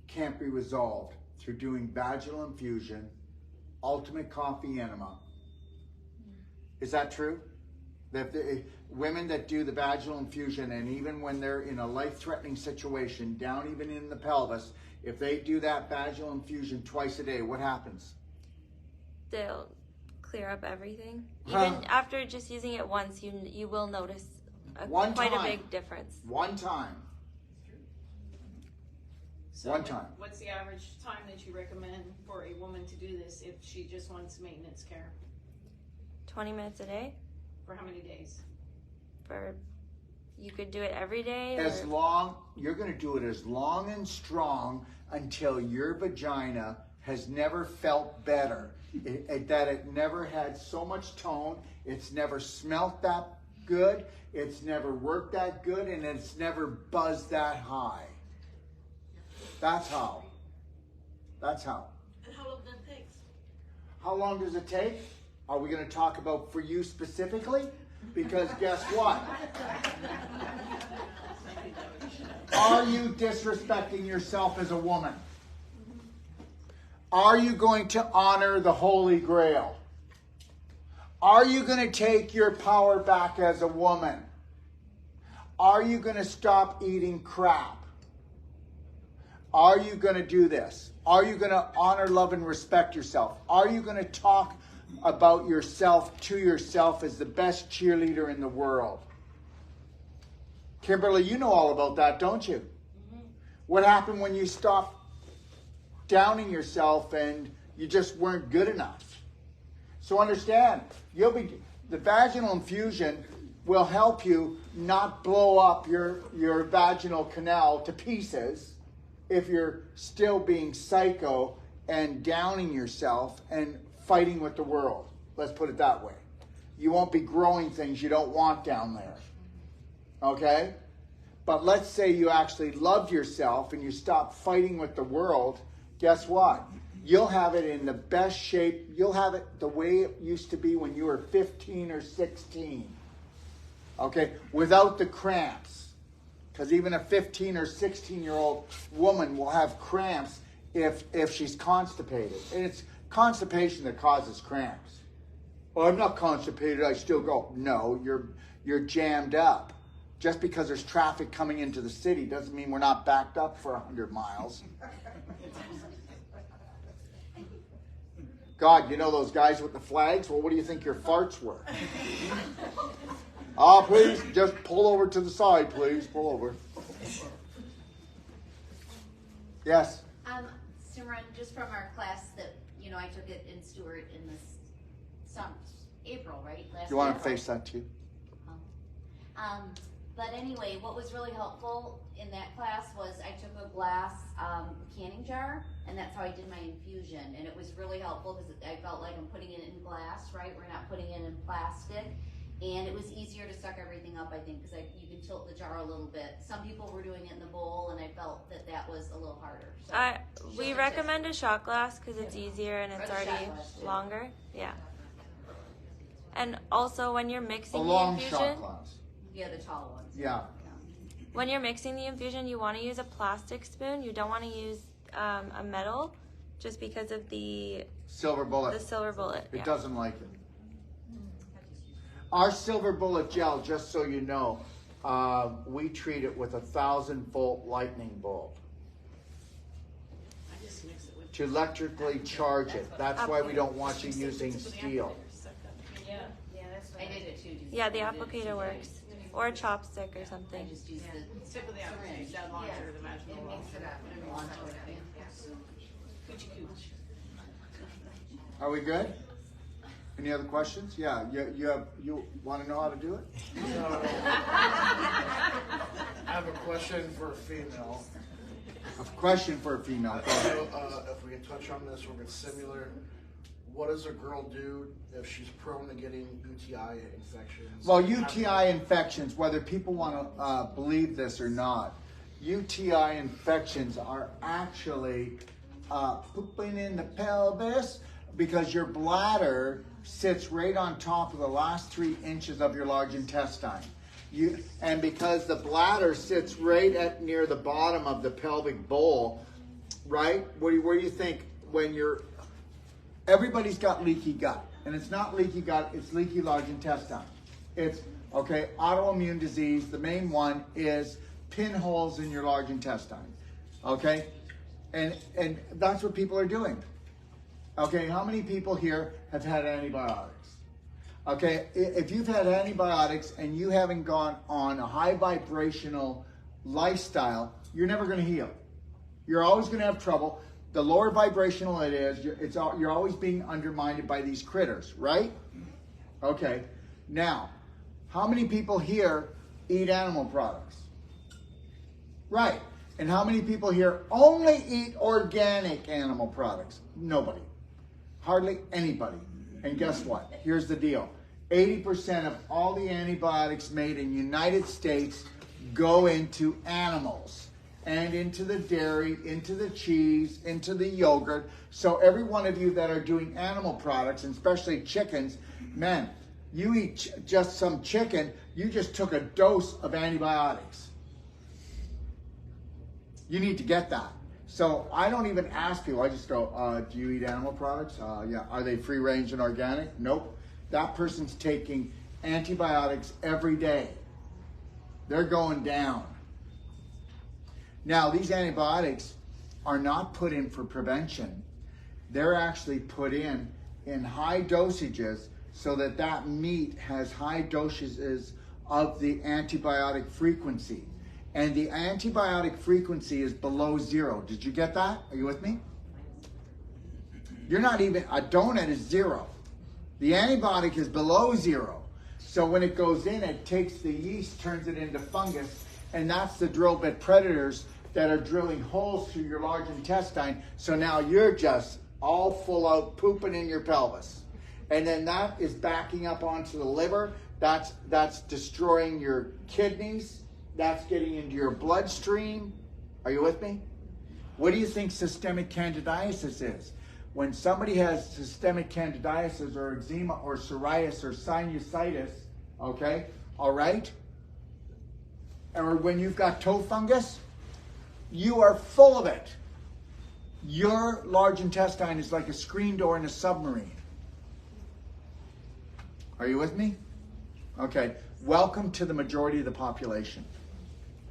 can't be resolved through doing vaginal infusion, ultimate coffee enema. Is that true? That women that do the vaginal infusion, and even when they're in a life-threatening situation, down even in the pelvis, if they do that vaginal infusion twice a day, what happens? They'll clear up everything. Even after just using it once, you will notice quite a big difference. One time. So One time. What's the average time that you recommend for a woman to do this if she just wants maintenance care? 20 minutes a day. For how many days? You could do it every day. You're going to do it as long and strong until your vagina has never felt better. That it never had so much tone, it's never smelt that good, it's never worked that good, and it's never buzzed that high. That's how. That's how. And how long does it take? How long does it take? Are we going to talk about for you specifically? Because guess what? Are you disrespecting yourself as a woman? Are you going to honor the Holy Grail? Are you going to take your power back as a woman? Are you going to stop eating crap? Are you going to do this? Are you going to honor, love, and respect yourself? Are you going to talk about yourself to yourself as the best cheerleader in the world? Kimberly, you know all about that, don't you? Mm-hmm. What happened when you stopped downing yourself and you just weren't good enough? So understand, the vaginal infusion will help you not blow up your vaginal canal to pieces if you're still being psycho and downing yourself and fighting with the world. Let's put it that way. you won't be growing things you don't want down there. Okay? But let's say you actually loved yourself and you stopped fighting with the world. Guess what? You'll have it in the best shape. You'll have it the way it used to be when you were 15 or 16. Okay? Without the cramps. Because even a 15 or 16-year-old woman will have cramps if she's constipated. And it's constipation that causes cramps. Oh, I'm not constipated, I still go. No, you're jammed up. Just because there's traffic coming into the city doesn't mean we're not backed up for 100 miles. God, you know those guys with the flags? Well, what do you think your farts were? Oh, please, just pull over to the side, please. Pull over. Yes? Simran, just from our class that, I took it in Stewart in this April, right? You want to face that too? But anyway, what was really helpful in that class was I took a glass canning jar, and that's how I did my infusion. And it was really helpful because I felt like I'm putting it in glass, right? We're not putting it in plastic. And it was easier to suck everything up, I think, because you can tilt the jar a little bit. Some people were doing it in the bowl, and I felt that was a little harder. So we recommend a shot glass because it's easier and it's Or the shot already glass, too. longer. Yeah. And also when you're A mixing the long infusion, shot glass. Yeah, the tall ones. Yeah. when you're mixing the infusion, you want to use a plastic spoon. You don't want to use a metal, just because of the Silver bullet. silver bullet. It Yeah. doesn't like it. Our silver bullet gel, just so you know, we treat it with a 1,000-volt lightning bulb I just mix it with. to electrically charge it. That's why we don't want you using steel. Yeah, that's what I did it too. just- Yeah, the applicator works, or a chopstick or I something. just used the Stick with the applicator, that launcher, the Yeah. vaginal It launcher. makes it up. and launch it, yeah. Coochie cooch. Are we good? Any other questions? Yeah, you want to know how to do it? I have a question for a female. A question for a female. Go ahead. So, if we can touch on this, we're similar. What does a girl do if she's prone to getting UTI infections? Well, UTI infections, whether people want to believe this or not, UTI infections are actually pooping in the pelvis because your bladder sits right on top of the last 3 inches of your large intestine. And because the bladder sits right near the bottom of the pelvic bowl, right? Where do you think when you're... Everybody's got leaky gut. And it's not leaky gut, it's leaky large intestine. It's, okay, autoimmune disease. The main one is pinholes in your large intestine. Okay? And that's what people are doing. Okay, how many people here have had antibiotics? Okay, if you've had antibiotics and you haven't gone on a high vibrational lifestyle, you're never going to heal. You're always going to have trouble. The lower vibrational it is, you're always being undermined by these critters, right? Okay, now, how many people here eat animal products? Right, and how many people here only eat organic animal products? Nobody. Hardly anybody. And guess what? Here's the deal. 80% of all the antibiotics made in the United States go into animals and into the dairy, into the cheese, into the yogurt. So every one of you that are doing animal products, and especially chickens, man, you eat just some chicken, you just took a dose of antibiotics. You need to get that. So I don't even ask people. I just go, do you eat animal products? Yeah. Are they free range and organic? Nope. That person's taking antibiotics every day. They're going down. Now, these antibiotics are not put in for prevention. They're actually put in high dosages so that that meat has high dosages of the antibiotic frequency. And the antibiotic frequency is below 0. Did you get that? Are you with me? You're not even, a donut is 0. The antibiotic is below 0. So when it goes in, it takes the yeast, turns it into fungus, and that's the drill bit predators that are drilling holes through your large intestine. So now you're just all full out pooping in your pelvis. And then that is backing up onto the liver. That's destroying your kidneys. That's getting into your bloodstream. Are you with me? What do you think systemic candidiasis is? When somebody has systemic candidiasis or eczema or psoriasis or sinusitis, okay, all right? Or when you've got toe fungus, you are full of it. Your large intestine is like a screen door in a submarine. Are you with me? Okay. Welcome to the majority of the population.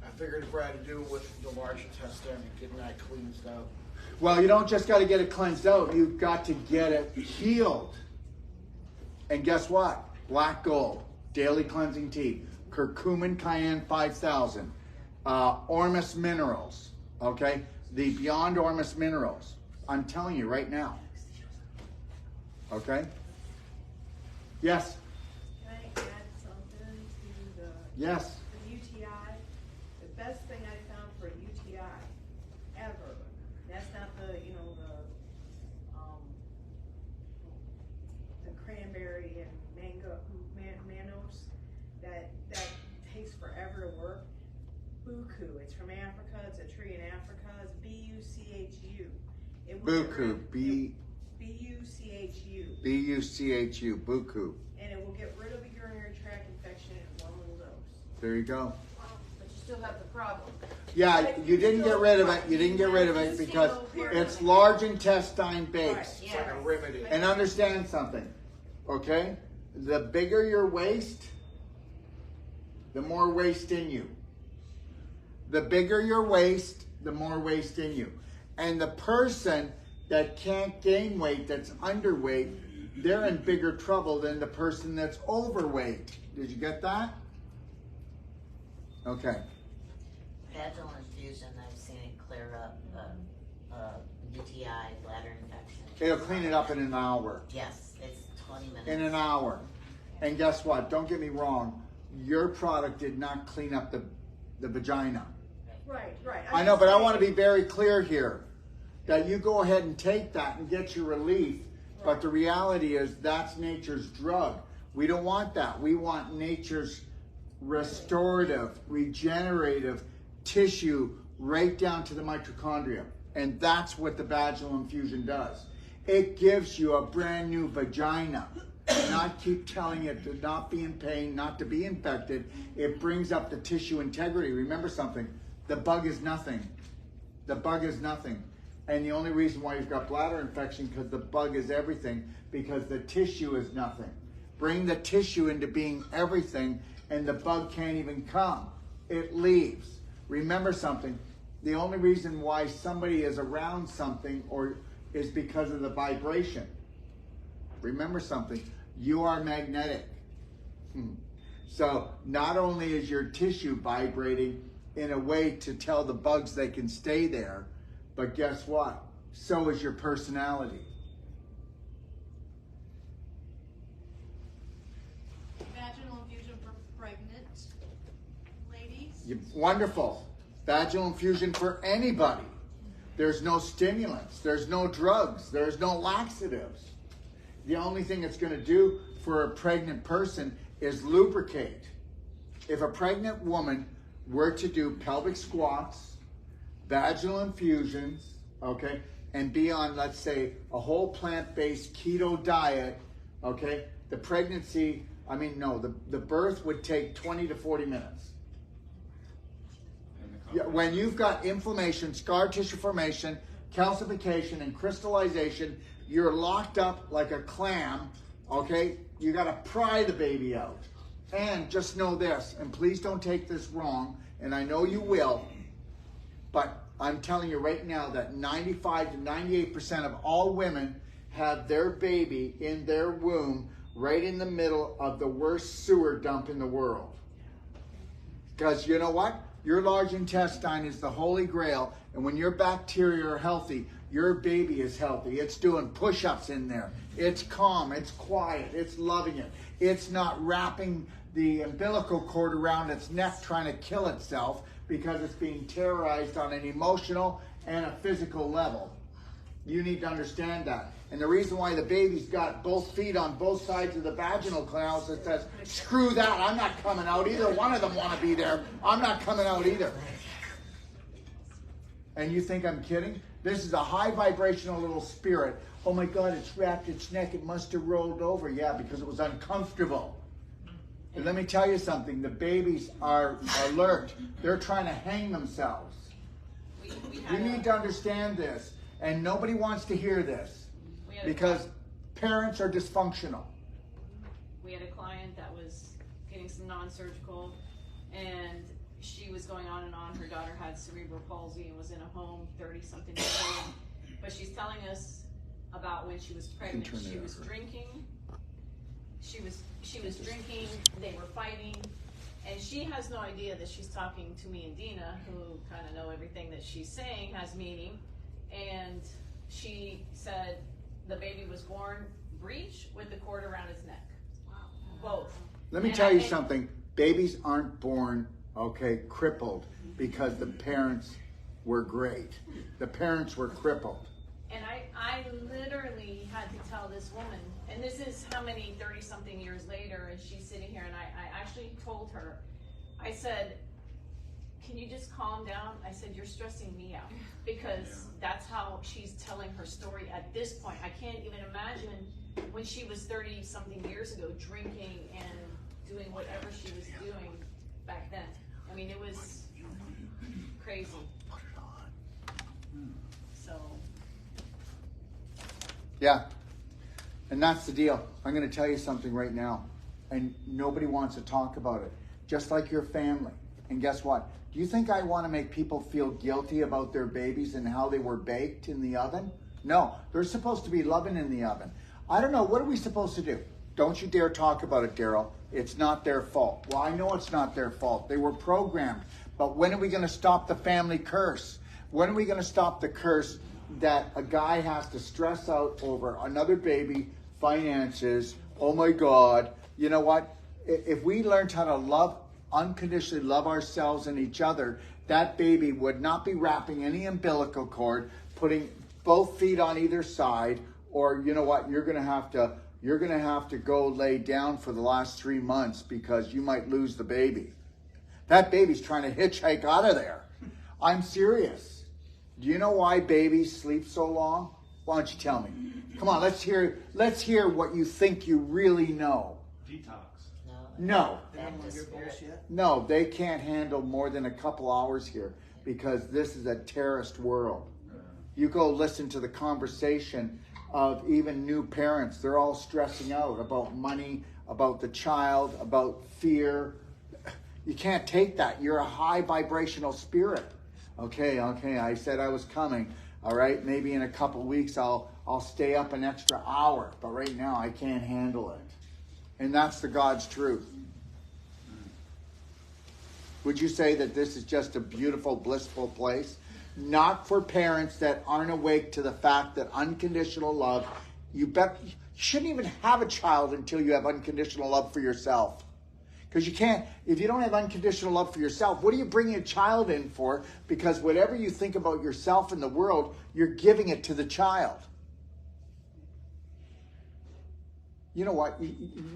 I figured if I had to do with the large intestine and getting that cleansed out. Well, you don't just got to get it cleansed out. You've got to get it healed. And guess what? Black gold, daily cleansing tea, curcumin cayenne 5000, Ormus minerals, okay? The Beyond Ormus minerals. I'm telling you right now. Okay? Yes? Can I add something to the Yes. UTI? The best thing I found for UTI ever, that's not the, you know, the cranberry and manos, that takes forever to work. Buku, it's from Africa, it's a tree in Africa, it's B-U-C-H-U. Buku, B-U-C-H-U. B-U-C-H-U, buku. And it will get rid of a urinary tract infection in one little dose. There you go. But you still have the problem. Yeah, you didn't get rid of it. You didn't get rid of it because it's large intestine based. It's like a remedy. And understand something, okay? The bigger your waist, the more waste in you. The bigger your waist, the more waste in you. And the person that can't gain weight, that's underweight, they're in bigger trouble than the person that's overweight. Did you get that? Okay. Vaginal infusion, I've seen it clear up UTI, bladder infection. It'll clean it up in an hour. Yes, it's 20 minutes. In an hour. And guess what? Don't get me wrong. Your product did not clean up the vagina. Right. I know, but I want to be very clear here that you go ahead and take that and get your relief. Right. But the reality is that's nature's drug. We don't want that. We want nature's restorative, regenerative tissue right down to the mitochondria. And that's what the vaginal infusion does. It gives you a brand new vagina. Not keep telling it to not be in pain, not to be infected. It brings up the tissue integrity. Remember something. The bug is nothing. The bug is nothing. And the only reason why you've got bladder infection because the bug is everything, because the tissue is nothing. Bring the tissue into being everything and the bug can't even come. It leaves. Remember something. The only reason why somebody is around something or is because of the vibration. Remember something. You are magnetic. So not only is your tissue vibrating in a way to tell the bugs they can stay there, but guess what? So is your personality. Vaginal infusion for pregnant ladies. Wonderful. Vaginal infusion for anybody. There's no stimulants. There's no drugs. There's no laxatives. The only thing it's going to do for a pregnant person is lubricate. If a pregnant woman were to do pelvic squats, vaginal infusions, okay, and be on, let's say, a whole plant-based keto diet, okay, the pregnancy, the birth would take 20 to 40 minutes. Yeah, when you've got inflammation, scar tissue formation, calcification, and crystallization, you're locked up like a clam, okay? You got to pry the baby out. And just know this, and please don't take this wrong, and I know you will, but I'm telling you right now that 95 to 98% of all women have their baby in their womb right in the middle of the worst sewer dump in the world. Because you know what? Your large intestine is the holy grail, and when your bacteria are healthy, your baby is healthy. It's doing push-ups in there. It's calm, it's quiet, it's loving it. It's not wrapping the umbilical cord around its neck trying to kill itself because it's being terrorized on an emotional and a physical level. You need to understand that. And the reason why the baby's got both feet on both sides of the vaginal canal is it says, screw that, I'm not coming out. Either one of them want to be there. I'm not coming out either. And you think I'm kidding? This is a high vibrational little spirit. Oh my God, it's wrapped its neck. It must have rolled over. Yeah, because it was uncomfortable. And let me tell you something. The babies are alert. They're trying to hang themselves. You need to understand this. And nobody wants to hear this. Because parents are dysfunctional. We had a client that was getting some non-surgical, and she was going on and on. Her daughter had cerebral palsy and was in a home 30-something years old. But she's telling us about when she was pregnant. She was drinking. She was drinking. They were fighting. And she has no idea that she's talking to me and Dina, who kind of know everything that she's saying has meaning. And she said the baby was born breech with the cord around his neck. Wow. Both. Let me tell you something. Babies aren't born, okay, crippled because the parents were great. The parents were crippled. And I literally had to tell this woman, and this is how many 30-something years later, and she's sitting here, and I actually told her, I said, can you just calm down? I said, you're stressing me out, because that's how she's telling her story at this point. I can't even imagine when she was 30-something years ago, drinking and doing whatever she was doing back then. I mean, it was crazy. So. Yeah. And that's the deal. I'm going to tell you something right now. And nobody wants to talk about it. Just like your family. And guess what? Do you think I want to make people feel guilty about their babies and how they were baked in the oven? No. They're supposed to be loving in the oven. I don't know. What are we supposed to do? Don't you dare talk about it, Daryl. It's not their fault. Well, I know it's not their fault. They were programmed. But when are we going to stop the family curse? When are we going to stop the curse that a guy has to stress out over another baby, finances? Oh my God. You know what? If we learned how to love, unconditionally love ourselves and each other, that baby would not be wrapping any umbilical cord, putting both feet on either side, or you know what? You're going to have to go lay down for the last 3 months because you might lose the baby. That baby's trying to hitchhike out of there. I'm serious. Do you know why babies sleep so long? Why don't you tell me? Come on, let's hear what you think you really know. Detox. No. They don't want to hear bullshit. No, they can't handle more than a couple hours here because this is a terrorist world. You go listen to the conversation of even new parents. They're all stressing out about money, about the child, about fear. You can't take that. You're a high vibrational spirit. Okay, I said I was coming. All right, maybe in a couple weeks I'll stay up an extra hour, but right now I can't handle it. And that's the God's truth. Would you say that this is just a beautiful, blissful place? Not for parents that aren't awake to the fact that unconditional love, you shouldn't even have a child until you have unconditional love for yourself. Because you can't, if you don't have unconditional love for yourself, what are you bringing a child in for? Because whatever you think about yourself and the world, you're giving it to the child. You know what?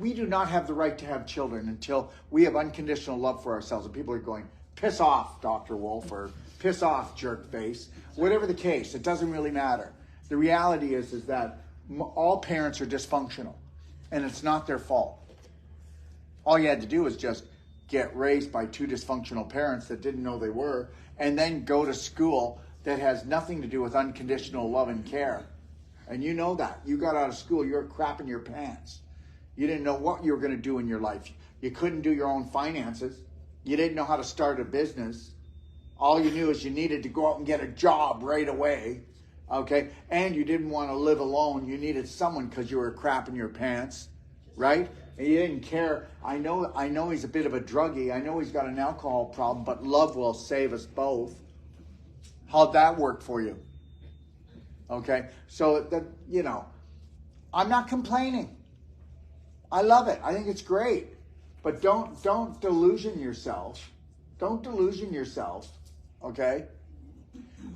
We do not have the right to have children until we have unconditional love for ourselves. And people are going, piss off, Dr. Wolf, or piss off, jerk face. Whatever the case, it doesn't really matter. The reality is that all parents are dysfunctional, and it's not their fault. All you had to do was just get raised by 2 dysfunctional parents that didn't know they were, and then go to school that has nothing to do with unconditional love and care. And you know that. You got out of school, you were crapping your pants. You didn't know what you were going to do in your life. You couldn't do your own finances. You didn't know how to start a business. All you knew is you needed to go out and get a job right away. Okay? And you didn't want to live alone. You needed someone because you were crapping your pants. Right? And you didn't care. I know he's a bit of a druggie. I know he's got an alcohol problem, but love will save us both. How'd that work for you? Okay? So, I'm not complaining. I love it. I think it's great. But don't delusion yourself. Don't delusion yourself. Okay?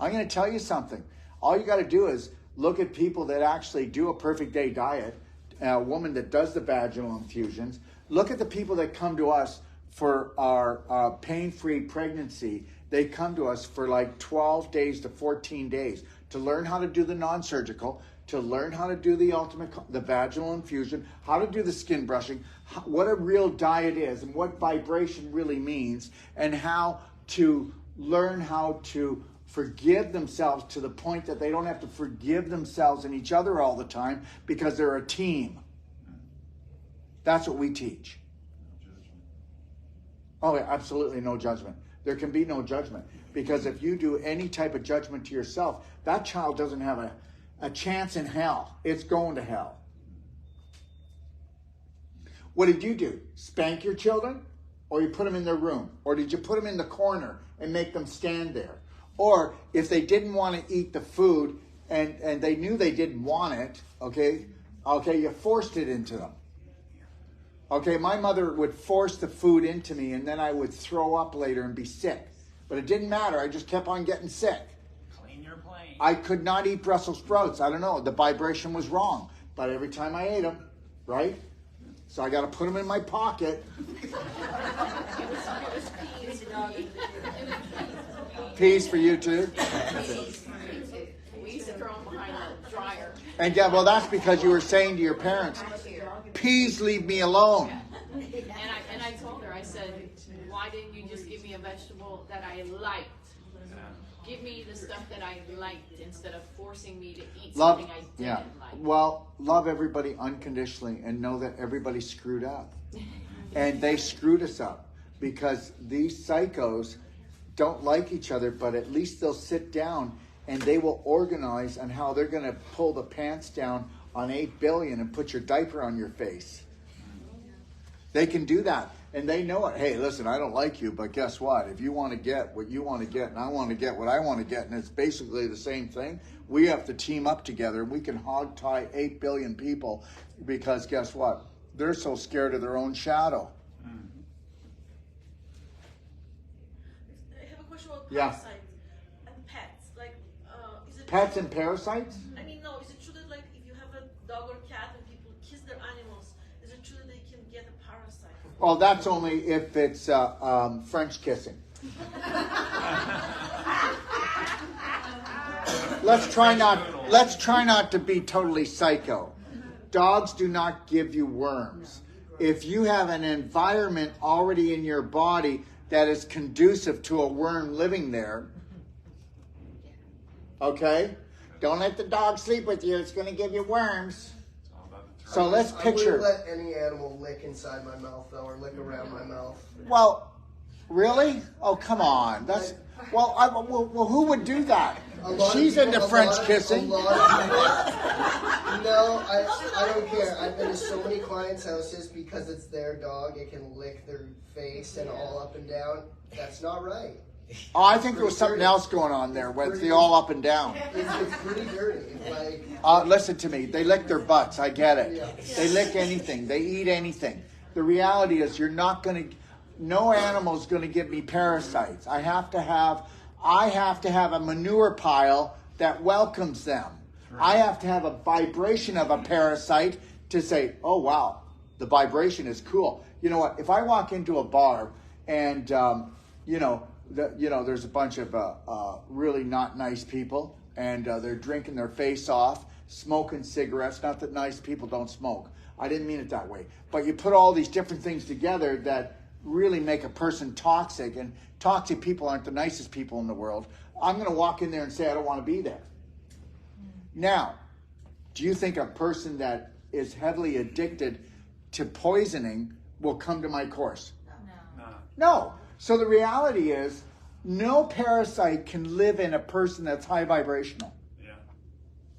I'm going to tell you something. All you got to do is Look at people that actually do a perfect day diet, a woman that does the vaginal infusions. Look at the people that come to us for our pain-free pregnancy. They come to us for like 12 days to 14 days to learn how to do the non-surgical, to learn how to do the vaginal infusion, how to do the skin brushing, what a real diet is and what vibration really means, and how to learn how to forgive themselves to the point that they don't have to forgive themselves and each other all the time because they're a team. That's what we teach. Oh, yeah, absolutely no judgment. There can be no judgment, because if you do any type of judgment to yourself, that child doesn't have a chance in hell. It's going to hell. What did you do? Spank your children? Or you put them in their room? Or did you put them in the corner and make them stand there? Or if they didn't want to eat the food and they knew they didn't want it, okay, you forced it into them. Okay, my mother would force the food into me and then I would throw up later and be sick. But it didn't matter. I just kept on getting sick. Clean your plane. I could not eat Brussels sprouts. I don't know. The vibration was wrong. But every time I ate them, right? So I got to put them in my pocket. Peas for you too. We used to throw them behind the dryer. And yeah, well, that's because you were saying to your parents, peas, leave me alone. And I told her, I said, why didn't you just give me a vegetable that I liked? Give me the stuff that I liked instead of forcing me to eat something I didn't like. Well, love everybody unconditionally and know that everybody screwed up. And they screwed us up because these psychos don't like each other, but at least they'll sit down and they will organize on how they're going to pull the pants down on 8 billion and put your diaper on your face. They can do that. And they know it. Hey, listen, I don't like you, but guess what? If you want to get what you want to get and I want to get what I want to get, and it's basically the same thing, we have to team up together. We can hog tie 8 billion people because guess what? They're so scared of their own shadow. I have a question about Yeah. parasites and pets. Like, is it Pets and parasites? I mean, no. Is it true that like if you have a dog or cat and people kiss their animals, is it true that they can get a parasite? Oh, that's only if it's French kissing. Let's try not to be totally psycho. Dogs do not give you worms. If you have an environment already in your body that is conducive to a worm living there, okay? Don't let the dog sleep with you. It's going to give you worms. So let's picture. I wouldn't let any animal lick inside my mouth, though, or lick around my mouth. Well, really? Oh, come on. That's well, who would do that? She's into French kissing. No, I don't care. I've been to so many clients' houses because it's their dog. It can lick their face and all up and down. That's not right. Oh, I think there was something else going on there with the all up and down. It's pretty dirty. Like, listen to me. They lick their butts. I get it. Yeah. They lick anything. They eat anything. The reality is you're not going to, no animal's going to give me parasites. I have to have a manure pile that welcomes them. Right. I have to have a vibration of a parasite to say, oh, wow, the vibration is cool. You know what? If I walk into a bar and, there's a bunch of really not nice people, and they're drinking their face off, smoking cigarettes. Not that nice people don't smoke. I didn't mean it that way. But you put all these different things together that really make a person toxic, and toxic people aren't the nicest people in the world. I'm going to walk in there and say, I don't want to be there. Now, do you think a person that is heavily addicted to poisoning will come to my course? No. So the reality is, no parasite can live in a person that's high vibrational. Yeah.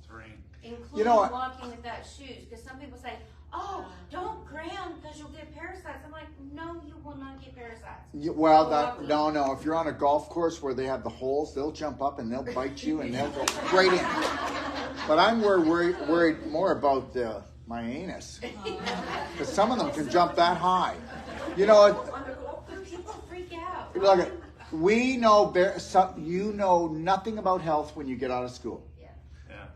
Terrain. Including walking without shoes. Because some people say, oh, don't ground because you'll get parasites. I'm like, no, you will not get parasites. No. If you're on a golf course where they have the holes, they'll jump up and they'll bite you and they'll go straight in. But I'm worried more about my anus. Because some of them can jump that high. People freak out. Look, you know nothing about health when you get out of school. Yeah.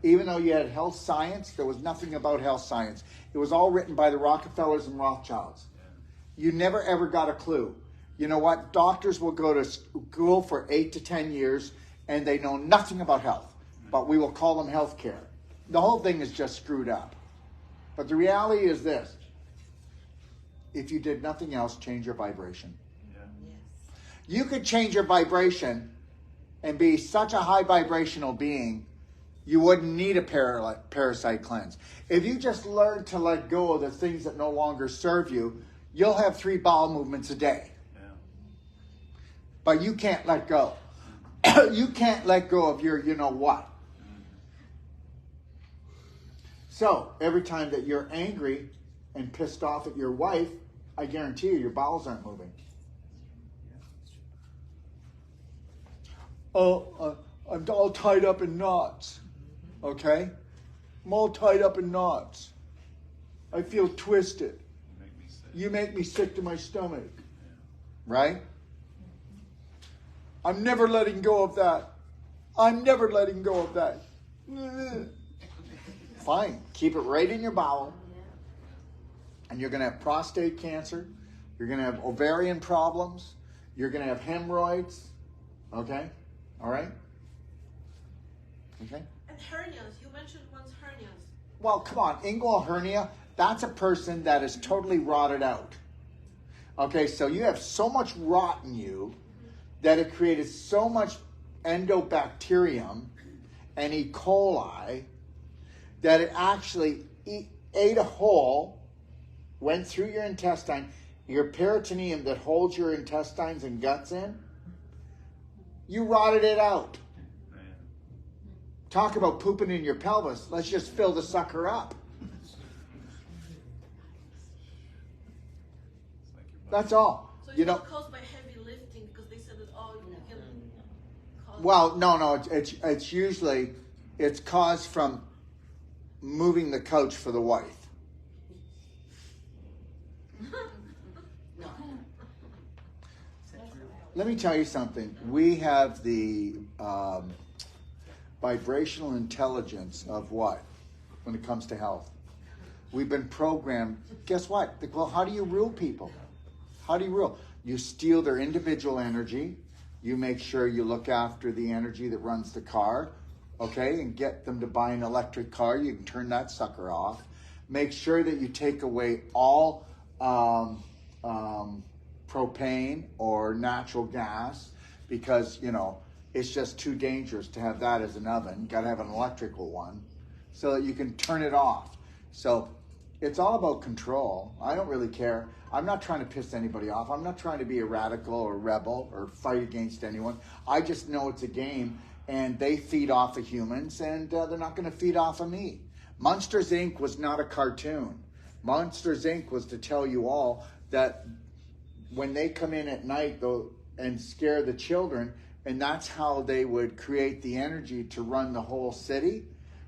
even though you had health science, there was nothing about health science. It was all written by the Rockefellers and Rothschilds. You never ever got a clue. You know what? Doctors will go to school for 8 to 10 years and they know nothing about health, but we will call them health care. The whole thing is just screwed up. But the reality is this. If you did nothing else, change your vibration. You could change your vibration and be such a high vibrational being, you wouldn't need a parasite cleanse. If you just learn to let go of the things that no longer serve you, you'll have 3 bowel movements a day. But you can't let go. You can't let go of your you know what. So every time that you're angry and pissed off at your wife, I guarantee you your bowels aren't moving. Oh, I'm all tied up in knots. Okay? I'm all tied up in knots. I feel twisted. You make me sick to my stomach. Right? I'm never letting go of that. I'm never letting go of that. Fine. Keep it right in your bowel. And you're going to have prostate cancer. You're going to have ovarian problems. You're going to have hemorrhoids. Okay? All right? Okay? And hernias. You mentioned once hernias. Well, come on. Inguinal hernia, that's a person that is totally rotted out. Okay, so you have so much rot in you that it created so much endobacterium and E. coli that it actually ate a hole, went through your intestine, your peritoneum that holds your intestines and guts in, you rotted it out. Talk about pooping in your pelvis. Let's just fill the sucker up. That's all. So it's not caused by heavy lifting because they said that you can cause. Well, no, it's usually it's caused from moving the couch for the wife. Let me tell you something. We have the vibrational intelligence of what when it comes to health. We've been programmed. Guess what? Well, how do you rule people? How do you rule? You steal their individual energy. You make sure you look after the energy that runs the car, okay, and get them to buy an electric car. You can turn that sucker off. Make sure that you take away all propane or natural gas because, it's just too dangerous to have that as an oven. You got to have an electrical one so that you can turn it off. So it's all about control. I don't really care. I'm not trying to piss anybody off. I'm not trying to be a radical or rebel or fight against anyone. I just know it's a game, and they feed off of humans, and they're not going to feed off of me. Monsters, Inc. was not a cartoon. Monsters, Inc. was to tell you all that when they come in at night and scare the children, and that's how they would create the energy to run the whole city,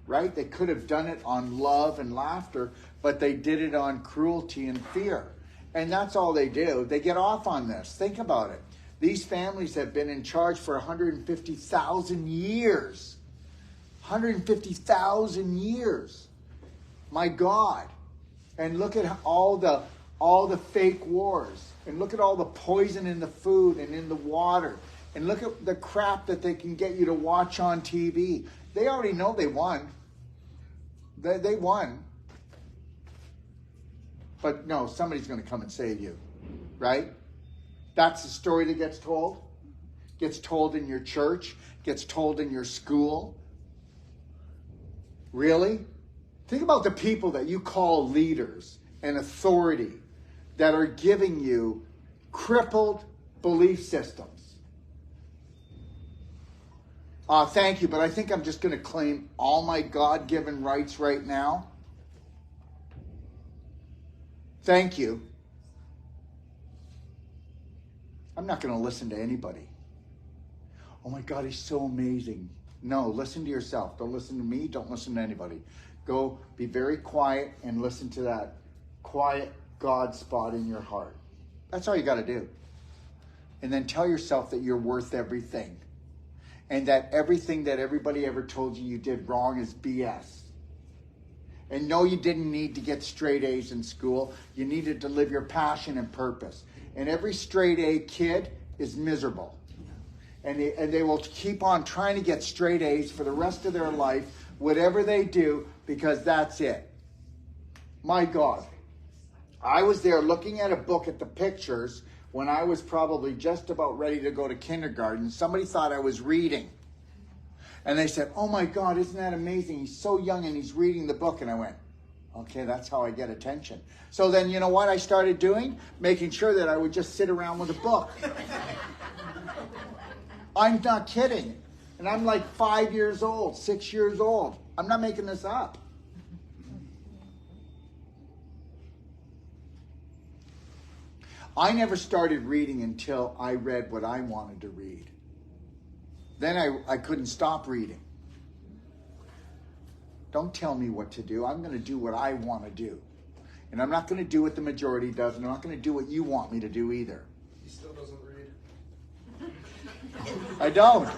right? They could have done it on love and laughter, but they did it on cruelty and fear. And that's all they do. They get off on this. Think about it. These families have been in charge for 150,000 years. 150,000 years. My God. And look at all the fake wars. And look at all the poison in the food and in the water. And look at the crap that they can get you to watch on TV. They already know they won. They won. But no, somebody's going to come and save you, right? That's the story that gets told. Gets told in your church. Gets told in your school. Really? Think about the people that you call leaders and authority that are giving you crippled belief systems. Thank you, but I think I'm just going to claim all my God-given rights right now. Thank you. I'm not going to listen to anybody. Oh my God, he's so amazing. No, listen to yourself. Don't listen to me. Don't listen to anybody. Go be very quiet and listen to that quiet God spot in your heart. That's all you got to do. And then tell yourself that you're worth everything. and that everything that everybody ever told you did wrong is BS. And no, you didn't need to get straight A's in school. You needed to live your passion and purpose. And every straight A kid is miserable. And they will keep on trying to get straight A's for the rest of their life, whatever they do, because that's it. My God. I was there looking at a book at the pictures when I was probably just about ready to go to kindergarten. Somebody thought I was reading. And they said, oh my God, isn't that amazing? He's so young and he's reading the book. And I went, okay, that's how I get attention. So then, you know what I started doing? Making sure that I would just sit around with a book. I'm not kidding. And I'm like 5 years old, 6 years old. I'm not making this up. I never started reading until I read what I wanted to read. Then I couldn't stop reading. Don't tell me what to do. I'm going to do what I want to do. And I'm not going to do what the majority does, and I'm not going to do what you want me to do either. He still doesn't read. I don't.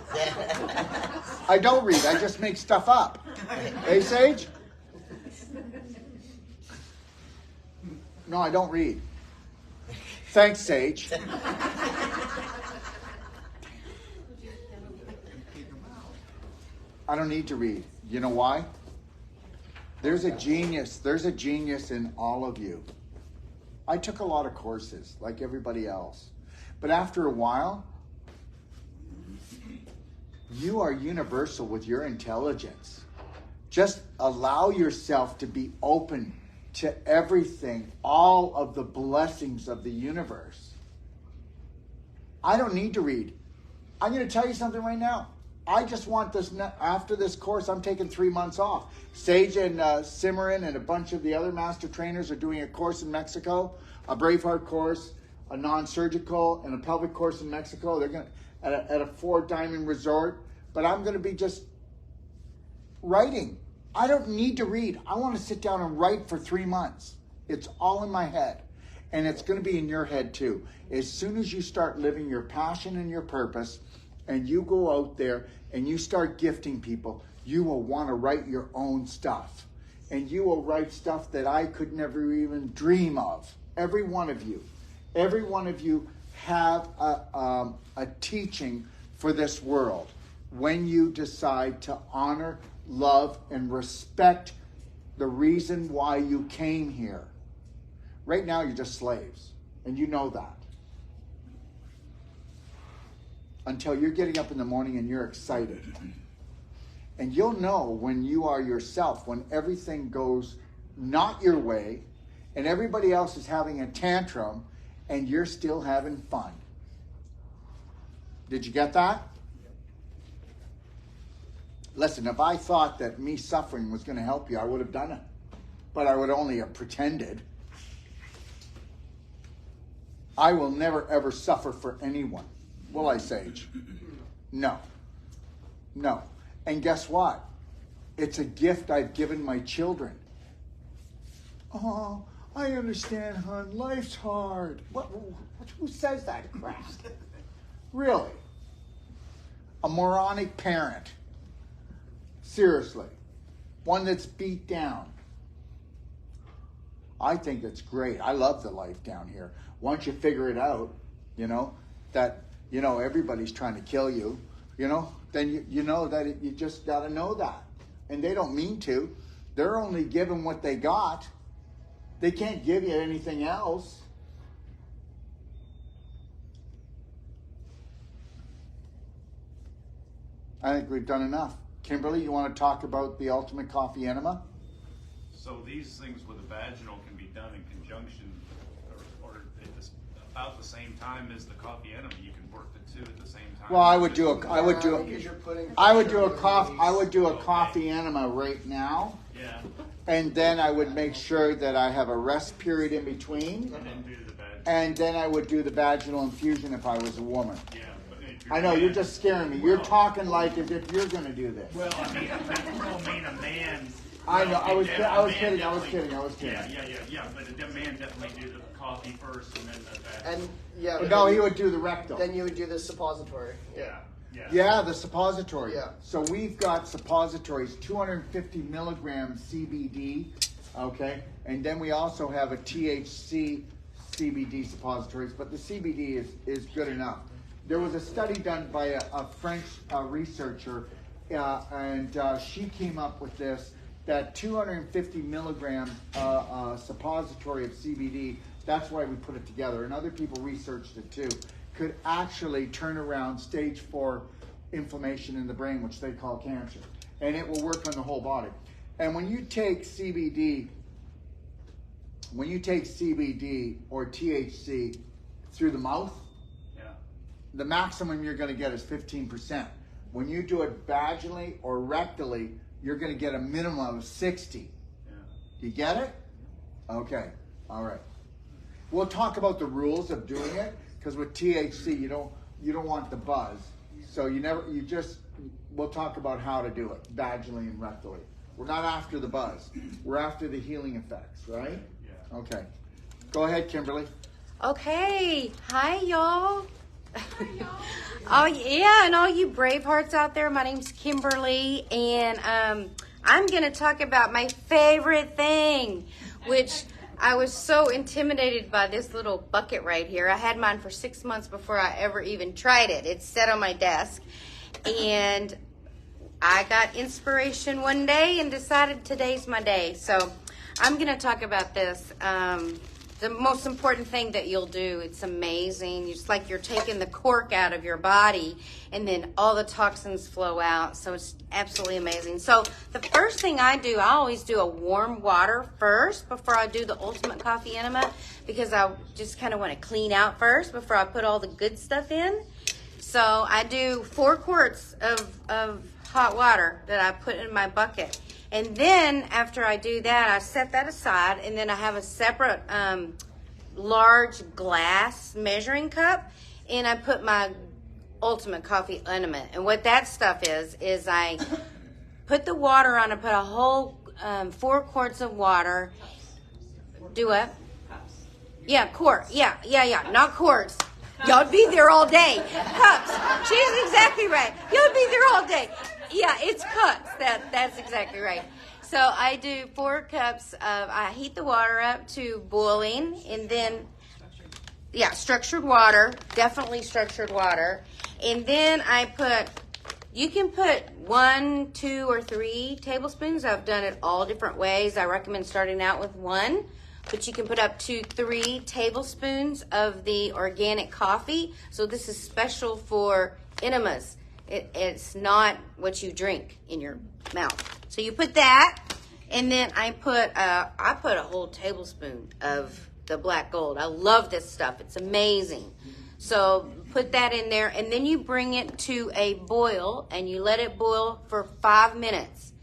I don't read. I just make stuff up. Hey, Sage? No, I don't read. Thanks, Sage. I don't need to read. You know why? There's a genius in all of you. I took a lot of courses, like everybody else. But after a while, you are universal with your intelligence. Just allow yourself to be open to everything, all of the blessings of the universe. I don't need to read. I'm going to tell you something right now. I just want this, after this course, I'm taking 3 months off. Sage and Cimarron and a bunch of the other master trainers are doing a course in Mexico, a Braveheart course, a non-surgical, and a pelvic course in Mexico. They're going to, at a 4-diamond resort. But I'm going to be just writing. I don't need to read. I want to sit down and write for 3 months. It's all in my head. And it's going to be in your head too. As soon as you start living your passion and your purpose, and you go out there and you start gifting people, you will want to write your own stuff. And you will write stuff that I could never even dream of. Every one of you have a teaching for this world when you decide to honor, love, and respect the reason why you came here. Right now, you're just slaves, and you know that. Until you're getting up in the morning and you're excited. And you'll know when you are yourself, when everything goes not your way, and everybody else is having a tantrum, and you're still having fun. Did you get that? Listen, if I thought that me suffering was going to help you, I would have done it. But I would only have pretended. I will never, ever suffer for anyone. Will I, Sage? No. No. And guess what? It's a gift I've given my children. Oh, I understand, hon. Life's hard. Who says that crap? Really? A moronic parent. Seriously. One that's beat down. I think it's great. I love the life down here. Once you figure it out, that everybody's trying to kill you, then you know that you just got to know that. And they don't mean to. They're only given what they got. They can't give you anything else. I think we've done enough. Kimberly, you want to talk about the ultimate coffee enema? So these things with the vaginal can be done in conjunction or at about the same time as the coffee enema. You can work the two at the same time. Well, I would do a coffee enema right now. Yeah. And then I would make sure that I have a rest period in between. And then do the vaginal. And then I would do the vaginal infusion if I was a woman. Yeah. I know, you're just scaring me. You're talking like as if you're going to do this. Well, I mean, that don't mean a man. I know, I was kidding. Yeah, but a man definitely do the coffee first and then the vaginal. And yeah. But no, he would do the rectal. Then you would do the suppository. Yeah. Yeah, the suppository. Yeah. So we've got suppositories, 250 milligrams CBD, okay? And then we also have a THC CBD suppositories, but the CBD is good enough. There was a study done by a French researcher, and she came up with this, that 250 milligram suppository of CBD, that's why we put it together, and other people researched it too, could actually turn around stage 4 inflammation in the brain, which they call cancer, and it will work on the whole body. And when you take CBD or THC through the mouth, the maximum you're going to get is 15%. When you do it vaginally or rectally, you're going to get a minimum of 60. Do you get it? Okay. All right. We'll talk about the rules of doing it, because with THC you don't want the buzz. So we'll talk about how to do it vaginally and rectally. We're not after the buzz. We're after the healing effects, right? Yeah. Okay. Go ahead, Kimberly. Okay. Hi, y'all. Oh, yeah, and all you brave hearts out there, my name's Kimberly, and I'm going to talk about my favorite thing, which I was so intimidated by this little bucket right here. I had mine for 6 months before I ever even tried it. It's set on my desk, and I got inspiration one day and decided today's my day. So I'm going to talk about this. The most important thing that you'll do, it's amazing. It's like you're taking the cork out of your body, and then all the toxins flow out. So it's absolutely amazing. So the first thing I do, I always do a warm water first before I do the Ultimate Coffee Enema, because I just kind of want to clean out first before I put all the good stuff in. So I do 4 quarts of hot water that I put in my bucket. And then after I do that, I set that aside, and then I have a separate large glass measuring cup, and I put my Ultimate Coffee Enema. And what that stuff is I put the water on, I put a whole 4 quarts of water. Do what? Cups. Yeah, quart. Yeah, not quarts. Y'all be there all day. Cups. She's exactly right. You'll be there all day. Yeah, it's cups. That's exactly right. So I do 4 cups of, I heat the water up to boiling, and then, structured water, definitely structured water. And then you can put 1, 2, or 3 tablespoons. I've done it all different ways. I recommend starting out with 1, but you can put up to 3 tablespoons of the organic coffee. So this is special for enemas. It's not what you drink in your mouth. So you put that, and then I put a whole tablespoon of the black gold. I love this stuff. It's amazing. So put that in there, and then you bring it to a boil, and you let it boil for 5 minutes.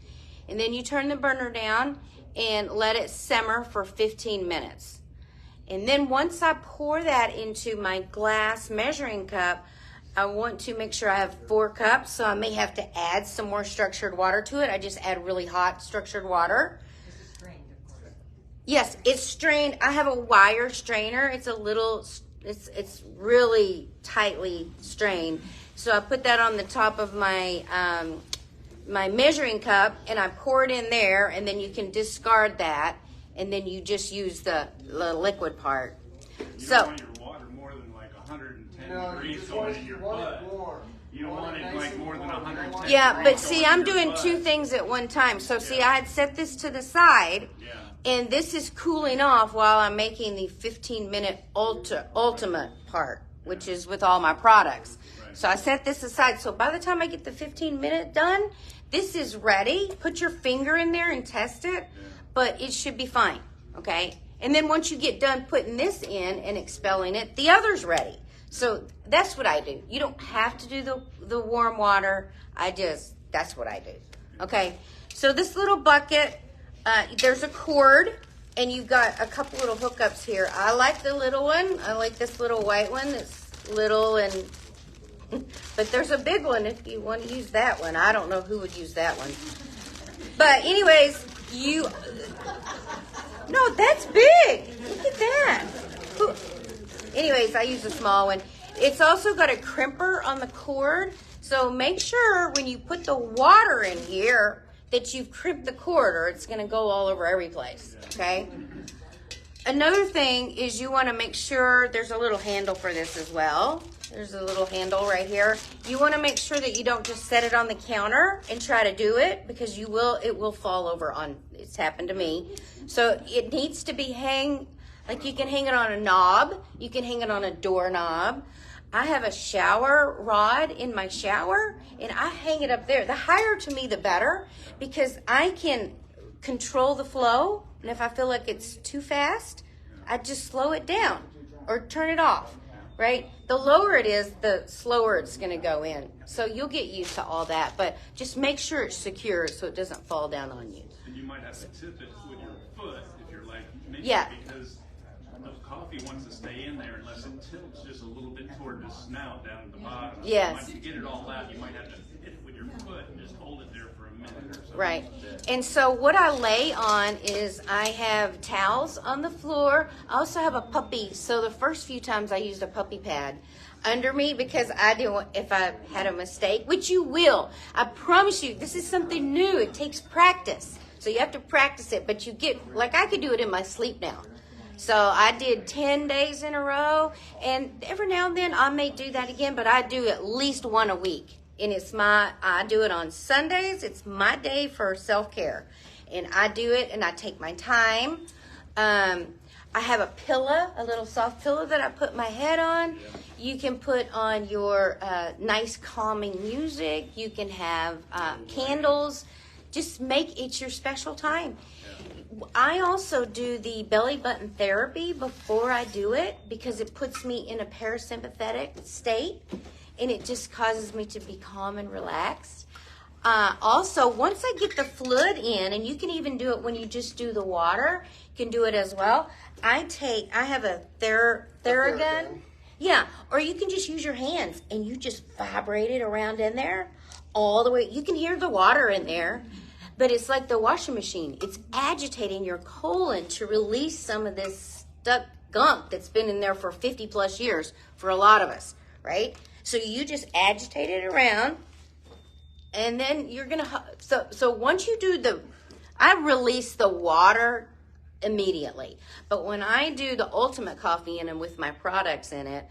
And then you turn the burner down and let it simmer for 15 minutes. And then once I pour that into my glass measuring cup, I want to make sure I have 4 cups, so I may have to add some more structured water to it. I just add really hot structured water. Is it strained, of course? Yes, it's strained. I have a wire strainer. It's it's really tightly strained. So I put that on the top of my my measuring cup, and I pour it in there, and then you can discard that, and then you just use the liquid part. You don't want your water more than like 110 degrees going in your butt. You don't want it like more than 110 Yeah, but see, I'm doing 2 things at one time. So see, I had set this to the side, and this is cooling off while I'm making the 15-minute ultimate part, which is with all my products. So I set this aside. So by the time I get the 15-minute done, this is ready. Put your finger in there and test it, but it should be fine, okay? And then once you get done putting this in and expelling it, the other's ready. So that's what I do. You don't have to do the warm water. That's what I do. Okay, so this little bucket, there's a cord, and you've got a couple little hookups here. I like the little one. I like this little white one that's little, and but there's a big one if you want to use that one. I don't know who would use that one. But anyways, no, that's big. Look at that. Anyways, I use a small one. It's also got a crimper on the cord, So make sure when you put the water in here that you've crimped the cord, or it's going to go all over every place, okay? Another thing is you want to make sure there's a little handle for this as well. There's a little handle right here. You want to make sure that you don't just set it on the counter and try to do it, because it will fall over on, it's happened to me. So it needs to be like you can hang it on a knob, you can hang it on a doorknob. I have a shower rod in my shower and I hang it up there. The higher to me the better, because I can control the flow, and if I feel like it's too fast, I just slow it down or turn it off, right? The lower it is, the slower it's going to go in. So you'll get used to all that, but just make sure it's secure so it doesn't fall down on you. And you might have to tip it with your foot if you're like me, Yeah. because the coffee wants to stay in there unless it tilts just a little bit toward the snout down at the bottom. Yes. So to get it all out, you might have to hit it with your foot and just hold it there for a minute or something. Right. And so what I lay on is I have towels on the floor. I also have a puppy. So the first few times I used a puppy pad under me, because I didn't want, if I had a mistake, which you will. I promise you, this is something new. It takes practice. So you have to practice it, but you get, like I could do it in my sleep now. So I did 10 days in a row, and every now and then I may do that again, but I do at least one a week. And I do it on Sundays. It's my day for self-care. And I do it and I take my time. I have a pillow, a little soft pillow that I put my head on. You can put on your nice calming music. You can have candles. Just make it your special time. I also do the belly button therapy before I do it, because it puts me in a parasympathetic state. And it just causes me to be calm and relaxed. Also, once I get the fluid in, and you can even do it when you just do the water, you can do it as well. I have a Theragun. Yeah, or you can just use your hands and you just vibrate it around in there all the way. You can hear the water in there, but it's like the washing machine. It's agitating your colon to release some of this stuck gunk that's been in there for 50 plus years for a lot of us, right? So you just agitate it around, and then you're going to, so once you do I release the water immediately. But when I do the ultimate coffee in and with my products in it,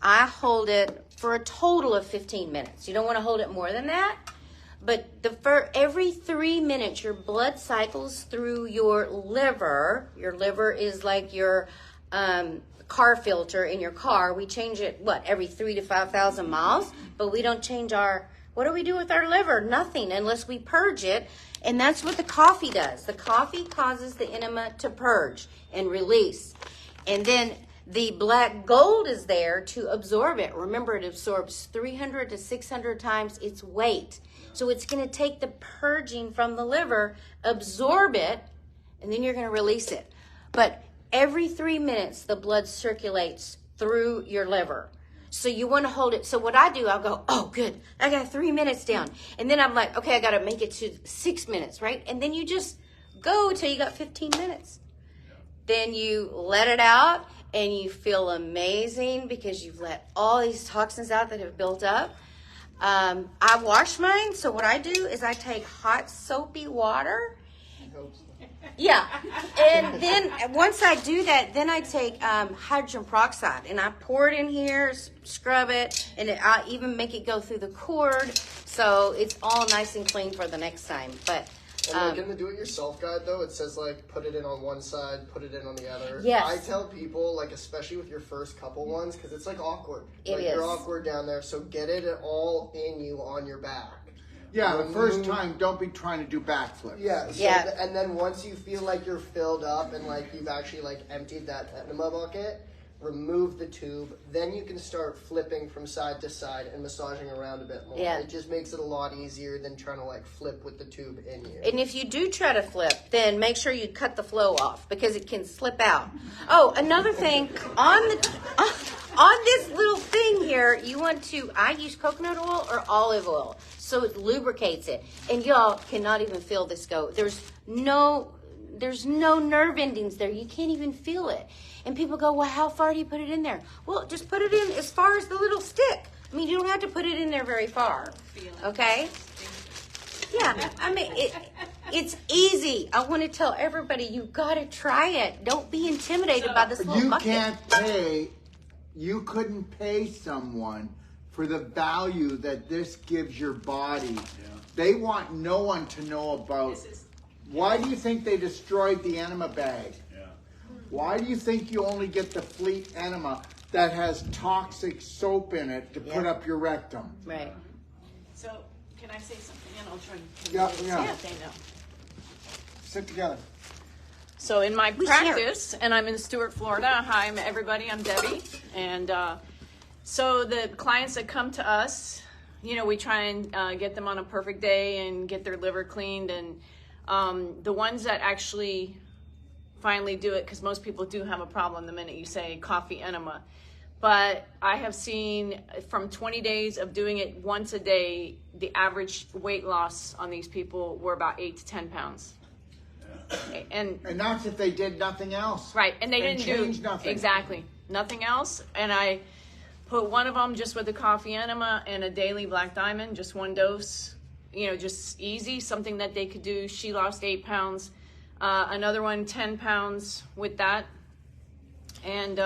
I hold it for a total of 15 minutes. You don't want to hold it more than that. But for every 3 minutes, your blood cycles through your liver. Your liver is like your car filter in your car. We change it, every 3,000 to 5,000 miles, but we don't change what do we do with our liver? Nothing, unless we purge it. And that's what the coffee does. The coffee causes the enema to purge and release. And then the black gold is there to absorb it. Remember, it absorbs 300 to 600 times its weight. So it's going to take the purging from the liver, absorb it, and then you're going to release it. But every 3 minutes, the blood circulates through your liver. So you want to hold it. So what I do, I'll go, oh, good. I got 3 minutes down. And then I'm like, okay, I got to make it to 6 minutes, right? And then you just go till you got 15 minutes. Then you let it out and you feel amazing because you've let all these toxins out that have built up. I wash mine. So what I do is I take hot soapy water. Yeah, and then once I do that, then I take hydrogen peroxide and I pour it in here, scrub it, and I even make it go through the cord, so it's all nice and clean for the next time. But and in the do-it-yourself guide, though, it says put it in on one side, put it in on the other. Yes. I tell people especially with your first couple ones, because it's awkward. It is. You're awkward down there, so get it all in you on your back. Yeah, the first time, don't be trying to do backflips. Yeah, and then once you feel like you're filled up and you've actually emptied that enema bucket, remove the tube. Then you can start flipping from side to side and massaging around a bit more. Yeah. It just makes it a lot easier than trying to flip with the tube in you. And if you do try to flip, then make sure you cut the flow off because it can slip out. Oh, another thing, on this little thing here, I use coconut oil or olive oil, so it lubricates it. And y'all cannot even feel this go. There's no nerve endings there. You can't even feel it. And people go, well, how far do you put it in there? Well, just put it in as far as the little stick. I mean, you don't have to put it in there very far. Okay? Yeah, I mean, it's easy. I want to tell everybody, you got to try it. Don't be intimidated by this little You bucket. can't pay, you couldn't pay someone for the value that this gives your body. They want no one to know about. Why do you think they destroyed the enema bag? Why do you think you only get the Fleet enema that has toxic soap in it to put up your rectum? Right. So, can I say something? And I'll try and Yeah. they know. Sit together. So in my We share. practice, and I'm in Stuart, Florida. Hi, everybody. I'm Debbie. And so the clients that come to us, you know, we try and get them on a perfect day and get their liver cleaned. And the ones that actually finally do it, because most people do have a problem the minute you say coffee enema. But I have seen from 20 days of doing it once a day, the average weight loss on these people were about 8 to 10 pounds. And that's if they did nothing else. Right, and they didn't change do nothing. Exactly, nothing else. And I put one of them just with the coffee enema and a daily black diamond, just one dose. You know, just easy, something that they could do. She lost 8 pounds. Another one, 10 pounds with that, and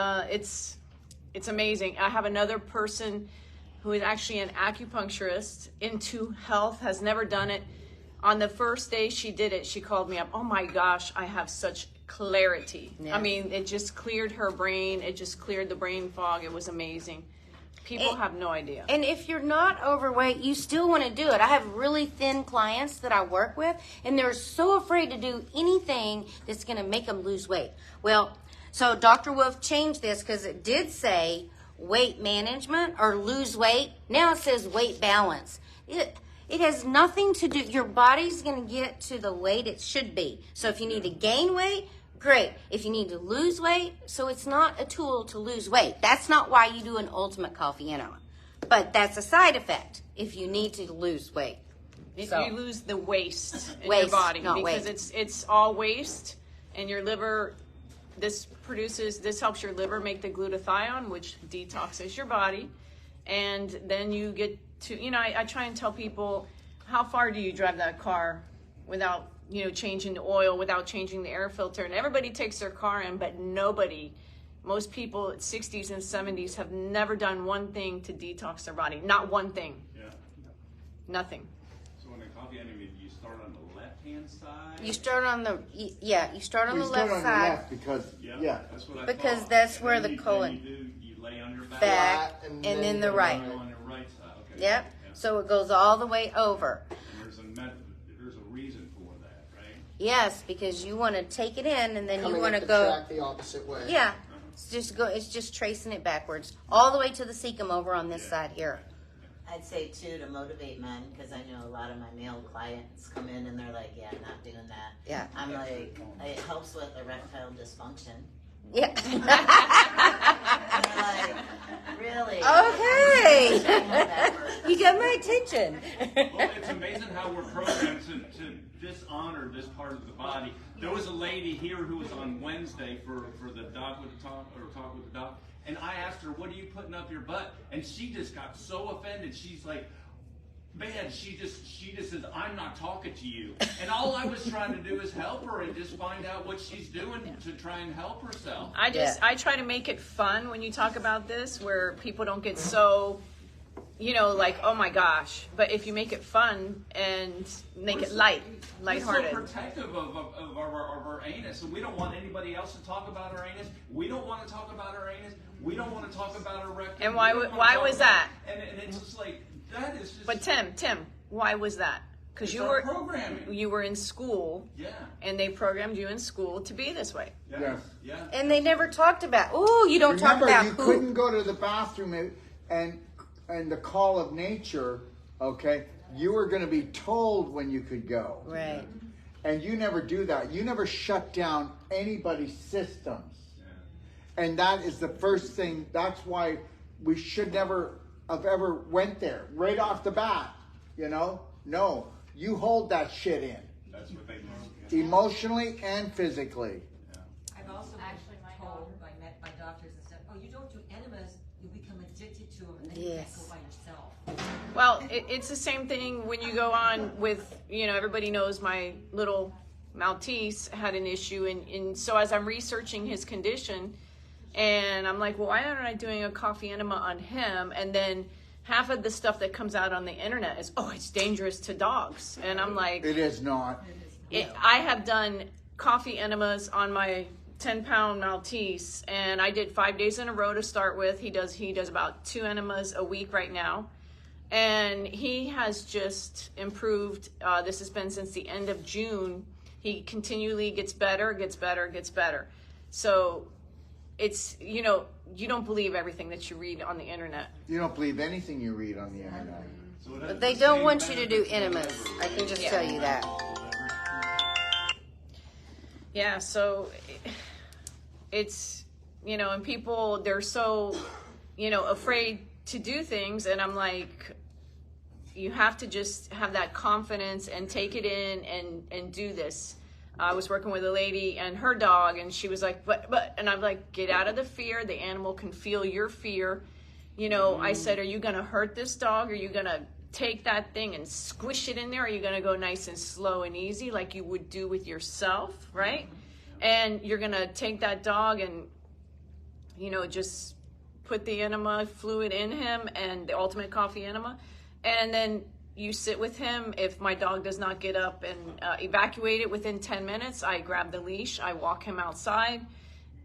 it's amazing. I have another person who is actually an acupuncturist into health, has never done it. On the first day she did it, she called me up. Oh my gosh, I have such clarity. Yeah. I mean, it just cleared her brain. It just cleared the brain fog. It was amazing. People have no idea. And if you're not overweight, you still want to do it. I have really thin clients that I work with, and they're so afraid to do anything that's going to make them lose weight. Well, so Dr. Wolf changed this because it did say weight management or lose weight. Now it says weight balance. It has nothing to do, your body's going to get to the weight it should be. So if you need to gain weight, great. If you need to lose weight, so it's not a tool to lose weight. That's not why you do an ultimate coffee enema. But that's a side effect if you need to lose weight. So, you lose the waste in Waste, your body not because weight. it's all waste, and your liver, this helps your liver make the glutathione, which detoxes your body, and then you get to, you know, I try and tell people, how far do you drive that car without, you know, changing the oil, without changing the air filter? And everybody takes their car in, but most people at 60s and 70s have never done one thing to detox their body. Not one thing. Yeah. Nothing. So in the coffee enema, you start on the left-hand side? you start on the, you start on We the start left on the side. left because, That's what I Because thought. that's And where then the colon- You lay on your back. Back, and then the right. On your right side. Okay. Yep. Yeah. So it goes all the way over. And there's a reason for that, right? Yes, because you want to take it in and then Coming you want up to the go. track the opposite way. Yeah. It's just tracing it backwards all the way to the cecum over on this side here. I'd say too, to motivate men, because I know a lot of my male clients come in and they're like, yeah, I'm not doing that. Yeah. I'm like, it helps with erectile dysfunction. Yeah. And they're like, really? Okay. You got my attention. Well, it's amazing how we're programmed to dishonor this part of the body. There was a lady here who was on Wednesday for the Talk with the Doc, and I asked her, "What are you putting up your butt?" And she just got so offended. She's like, "Man," she just says, "I'm not talking to you." And all I was trying to do is help her and just find out what she's doing to try and help herself. I try to make it fun when you talk about this, where people don't get so, you know, like, oh my gosh. But if you make it fun and make it lighthearted. We're so protective of our anus, and we don't want anybody else to talk about our anus. We don't want to talk about our anus. We don't want to talk about our rectum. And why was that? And it's just like, that is just... But Tim, why was that? Because you were in school, and they programmed you in school to be this way. Yes. Yeah. And they never talked about, you don't talk Remember, about you who. couldn't go to the bathroom and the call of nature, okay? You were going to be told when you could go. Right. And you never do that. You never shut down anybody's systems. And that is the first thing. That's why we should never have ever went there right off the bat. You know? No. You hold that shit in. That's what they do. Emotionally and physically. I've also been told by doctors and stuff, oh, you don't do enemas, you become addicted to them, and then Yes. you can't go by yourself. Well, it's the same thing when you go on with, everybody knows my little Maltese had an issue. And so as I'm researching his condition, and I'm like, well, why aren't I doing a coffee enema on him? And then half of the stuff that comes out on the internet is, oh, it's dangerous to dogs. And I'm like, It is not. I have done coffee enemas on my 10-pound Maltese, and I did 5 days in a row to start with. He does about 2 enemas a week right now, and he has just improved. This has been since the end of June. He continually gets better. So it's, you don't believe everything that you read on the internet. You don't believe anything you read on the internet. But they don't want you to do enemas. I can just tell you that. Yeah, so it's, and people, they're so, afraid to do things. And I'm like, you have to just have that confidence and take it in and do this. I was working with a lady and her dog, and she was like, but, and I'm like, get out of the fear. The animal can feel your fear. I said, are you going to hurt this dog? Are you going to take that thing and squish it in there? Are you going to go nice and slow and easy like you would do with yourself, right? And you're going to take that dog and, just put the enema fluid in him, and the ultimate coffee enema, and then you sit with him. If my dog does not get up and evacuate it within 10 minutes, I grab the leash, I walk him outside,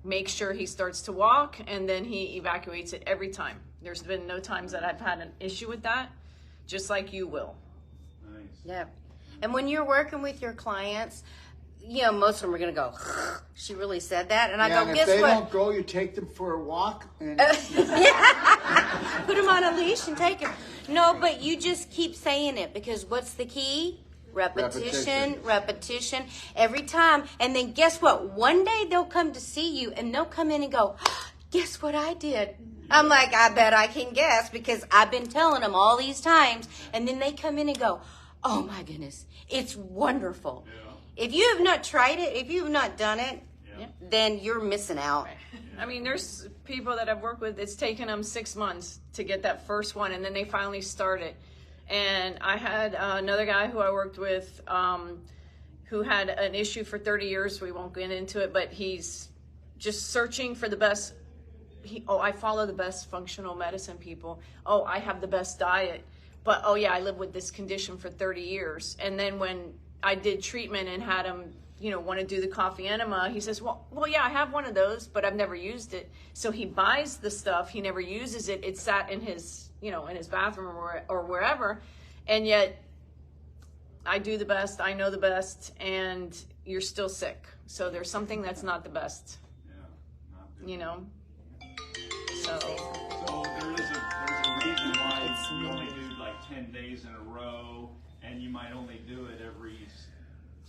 make sure he starts to walk, and then he evacuates it every time. There's been no times that I've had an issue with that, just like you will. Nice. Yeah. And when you're working with your clients, most of them are going to go, she really said that. And I go, and guess if they what? don't go, you take them for a walk. And Put them on a leash and take them. No, but you just keep saying it, because what's the key? Repetition. Every time. And then guess what? One day they'll come to see you, and they'll come in and go, guess what I did? I'm like, I bet I can guess, because I've been telling them all these times. And then they come in and go, oh my goodness, it's wonderful. Yeah. If you have not tried it, if you have not done it, then you're missing out. I mean, there's people that I've worked with, it's taken them 6 months to get that first one, and then they finally start it. And I had another guy who I worked with who had an issue for 30 years. We won't get into it, but he's just searching for the best. I follow the best functional medicine people. Oh, I have the best diet. But, oh yeah, I lived with this condition for 30 years. And then when I did treatment and had him, want to do the coffee enema, he says, well, yeah, I have one of those, but I've never used it. So he buys the stuff, he never uses it. It sat in his, in his bathroom or wherever. And yet I do the best, I know the best, and you're still sick. So there's something that's not the best, So there's a reason why you only do like 10 days in a row, and you might only do it every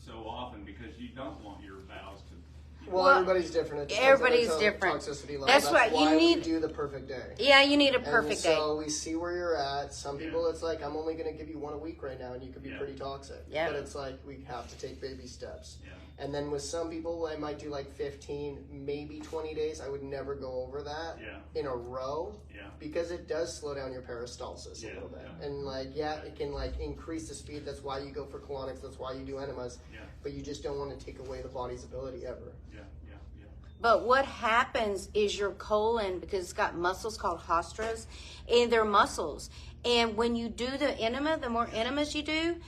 so often, because you don't want your bowels to. Well, everybody's different. It depends on Everybody's their different. Toxicity level. That's why you need- we do the perfect day. Yeah, you need a perfect day. So we see where you're at. Some people, it's like, I'm only going to give you 1 a week right now, and you could be pretty toxic. Yeah. But it's like, we have to take baby steps. Yeah. And then with some people, I might do like 15, maybe 20 days. I would never go over that in a row. Yeah. Because it does slow down your peristalsis a little bit. Yeah. And it can increase the speed. That's why you go for colonics. That's why you do enemas. Yeah. But you just don't want to take away the body's ability ever. Yeah. But what happens is your colon, because it's got muscles called hostras, and they're muscles. And when you do the enema, the more enemas you do,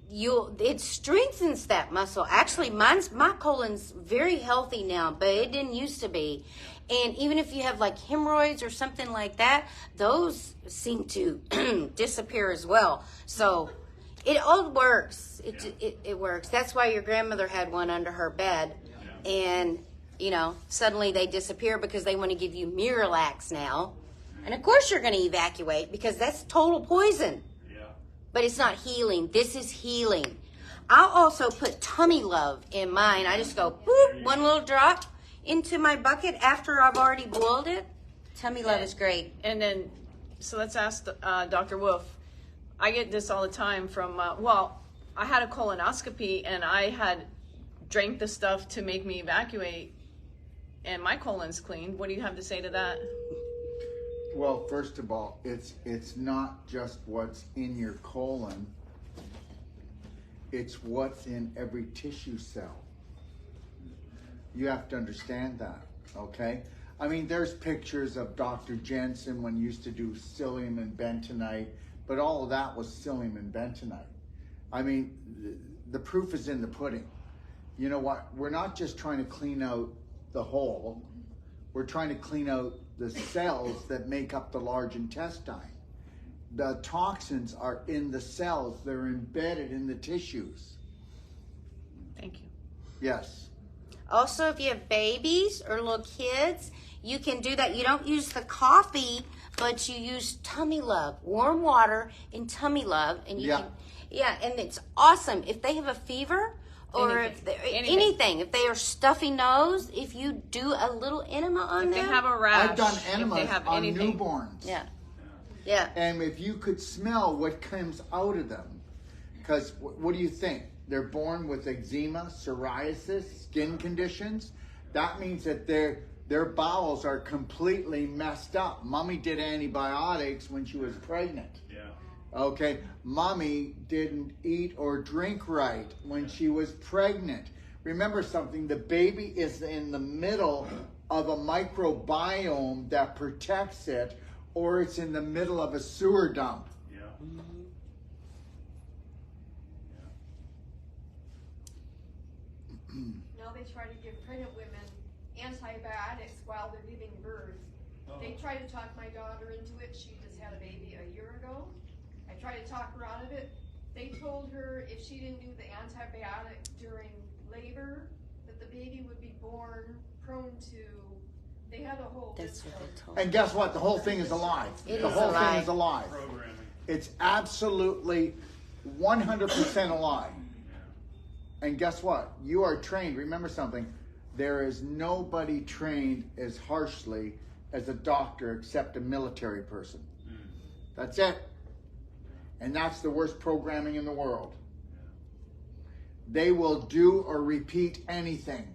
it strengthens that muscle. Actually, my colon's very healthy now, but it didn't used to be. And even if you have like hemorrhoids or something like that, those seem to disappear as well. So it all works. It works. That's why your grandmother had one under her bed, and suddenly they disappear because they want to give you Miralax now. And of course you're going to evacuate, because that's total poison. But it's not healing. This is healing. I'll also put Tummy Love in mine. I just go, boop, 1 little drop into my bucket after I've already boiled it. Tummy Love is great. And then, so let's ask Dr. Wolf. I get this all the time from, I had a colonoscopy, and I had drank the stuff to make me evacuate, and my colon's clean. What do you have to say to that? Well, first of all, it's not just what's in your colon. It's what's in every tissue cell. You have to understand that, okay? I mean, there's pictures of Dr. Jensen when he used to do psyllium and bentonite, but all of that was psyllium and bentonite. I mean, the proof is in the pudding. You know what? We're not just trying to clean out the hole. We're trying to clean out the cells that make up the large intestine. The toxins are in the cells. They're embedded in the tissues. Thank you. Yes. Also, if you have babies or little kids, you can do that. You don't use the coffee, but you use tummy love, warm water and tummy love, and you can, and it's awesome. If they have a fever or anything, if they are stuffy nose, if you do a little enema on them. If they have a rash. I've done enemas on newborns. Yeah. Yeah. And if you could smell what comes out of them, because what do you think? They're born with eczema, psoriasis, skin conditions. That means that their bowels are completely messed up. Mommy did antibiotics when she was pregnant. Yeah. Okay. Mommy didn't eat or drink right when she was pregnant. Remember something, the baby is in the middle of a microbiome that protects it, or it's in the middle of a sewer dump. Yeah. Now they try to give pregnant women antibiotics while they're giving birth. They tried to talk my daughter into it. She just had a baby a year ago. I tried to talk her out of it. They told her if she didn't do the antibiotic during labor, that the baby would be born prone to. They had a whole. That's what they told. And guess what? The whole thing is a lie. The whole thing is a lie. Programming. It's absolutely 100% a lie. And guess what? You are trained. Remember something. There is nobody trained as harshly as a doctor except a military person. That's it. And that's the worst programming in the world. They will do or repeat anything.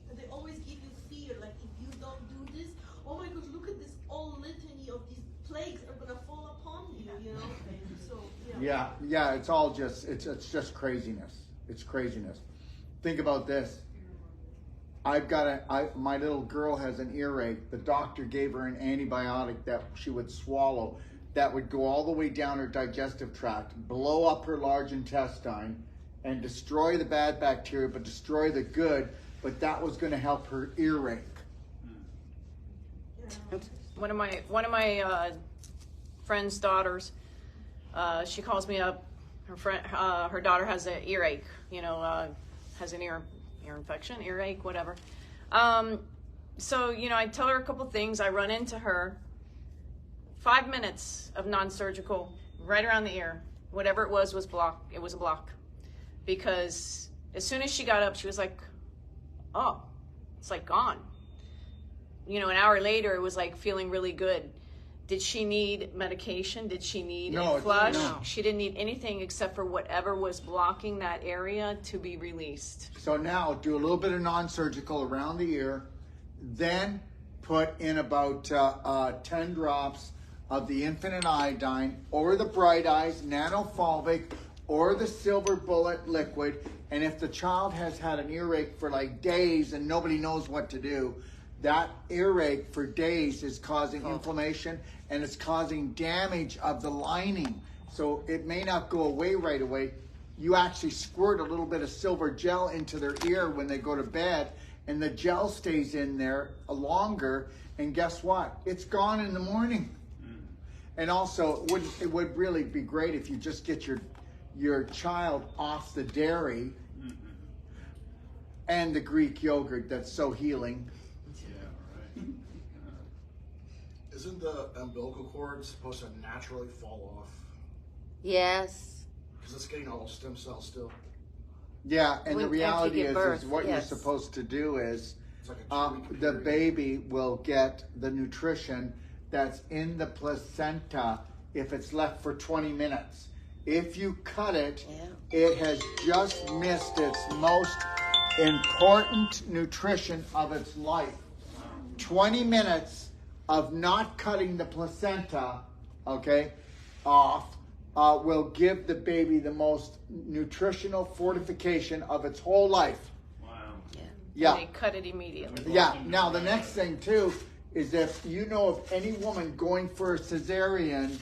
And they always give you fear, like if you don't do this, oh my gosh, look at this whole litany of these plagues are gonna fall upon you, you know? And so, Yeah, it's all just, it's just craziness. It's craziness. Think about this. My little girl has an earache. The doctor gave her an antibiotic that she would swallow that would go all the way down her digestive tract, blow up her large intestine, and destroy the bad bacteria, but destroy the good. But that was going to help her earache. One of my friend's daughters, she calls me up. Her daughter has an earache. Has an ear infection, earache, whatever. So I tell her a couple things. I run into her. 5 minutes of non-surgical, right around the ear. Whatever it was blocked. It was a block. Because as soon as she got up, she was like, oh, it's like gone. An hour later, it was like feeling really good. Did she need medication? Did she need a flush? No. She didn't need anything except for whatever was blocking that area to be released. So now do a little bit of non-surgical around the ear, then put in about 10 drops of the infinite iodine or the Bright Eyes nanofalvic or the silver bullet liquid. And if the child has had an earache for like days and nobody knows what to do, that earache for days is causing inflammation and it's causing damage of the lining. So it may not go away right away. You actually squirt a little bit of silver gel into their ear when they go to bed, and the gel stays in there longer, and guess what? It's gone in the morning. And also, it would really be great if you just get your child off the dairy and the Greek yogurt that's so healing. Isn't the umbilical cord supposed to naturally fall off? Yes. Because it's getting all stem cells still. Yeah, and the reality is what you're supposed to do is It's like a 2-week the period. baby will get the nutrition that's in the placenta if it's left for 20 minutes. If you cut it, it has just missed its most important nutrition of its life. 20 minutes of not cutting the placenta, okay, off, will give the baby the most nutritional fortification of its whole life. Wow. Yeah. They cut it immediately. Yeah. Now the next thing too is if you know of any woman going for a cesarean,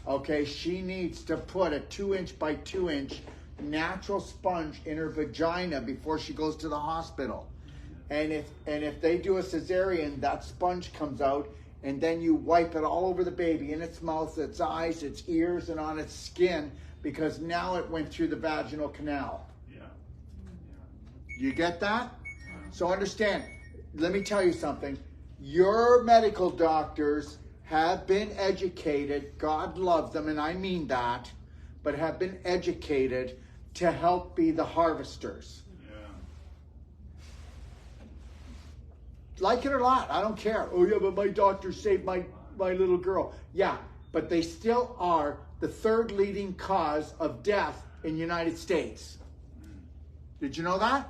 okay, she needs to put a 2-inch by 2-inch natural sponge in her vagina before she goes to the hospital. And if they do a cesarean, that sponge comes out, and then you wipe it all over the baby, in its mouth, its eyes, its ears, and on its skin, because now it went through the vaginal canal. Yeah. You get that? So understand, let me tell you something. Your medical doctors have been educated, God love them, and I mean that, but have been educated to help be the harvesters. Like it or not, I don't care. Oh yeah, but my doctor saved my little girl. Yeah, but they still are the 3rd leading cause of death in the United States. Did you know that?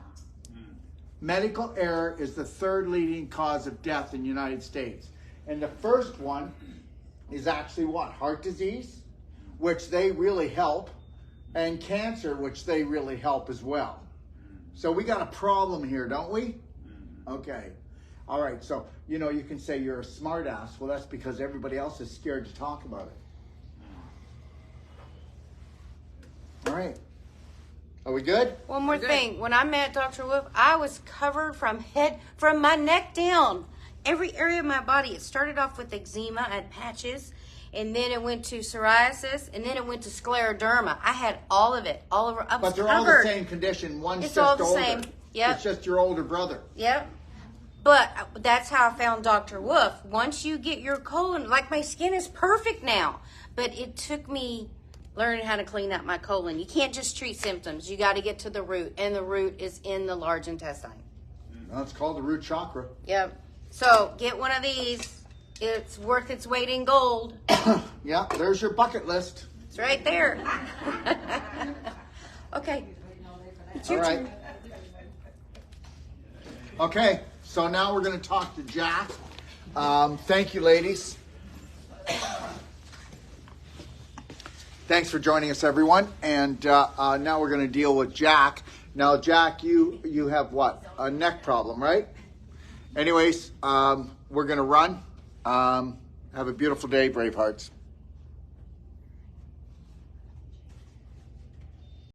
Medical error is the 3rd leading cause of death in the United States. And the first one is actually what? Heart disease, which they really help, and cancer, which they really help as well. So we got a problem here, don't we? Okay. All right, so, you know, you can say you're a smart ass. Well, that's because everybody else is scared to talk about it. All right. Are we good? One more thing. When I met Dr. Wolf, I was covered from my neck down. Every area of my body. It started off with eczema. I had patches. And then it went to psoriasis. And then it went to scleroderma. I had all of it. All over. I was But they're covered. all the same condition. One's It's just all the older. same. Yep. It's just your older brother. Yep. But that's how I found Dr. Wolf. Once you get your colon, like my skin is perfect now. But it took me learning how to clean out my colon. You can't just treat symptoms. You got to get to the root. And the root is in the large intestine. That's called the root chakra. Yep. So get one of these. It's worth its weight in gold. Yeah, there's your bucket list. It's right there. Okay. It's your All right. turn. Okay, so now we're going to talk to Jack. Thank you, ladies. Thanks for joining us, everyone. And now we're going to deal with Jack. Now, Jack, you have what? A neck problem, right? Anyways, we're going to run. Have a beautiful day, Bravehearts.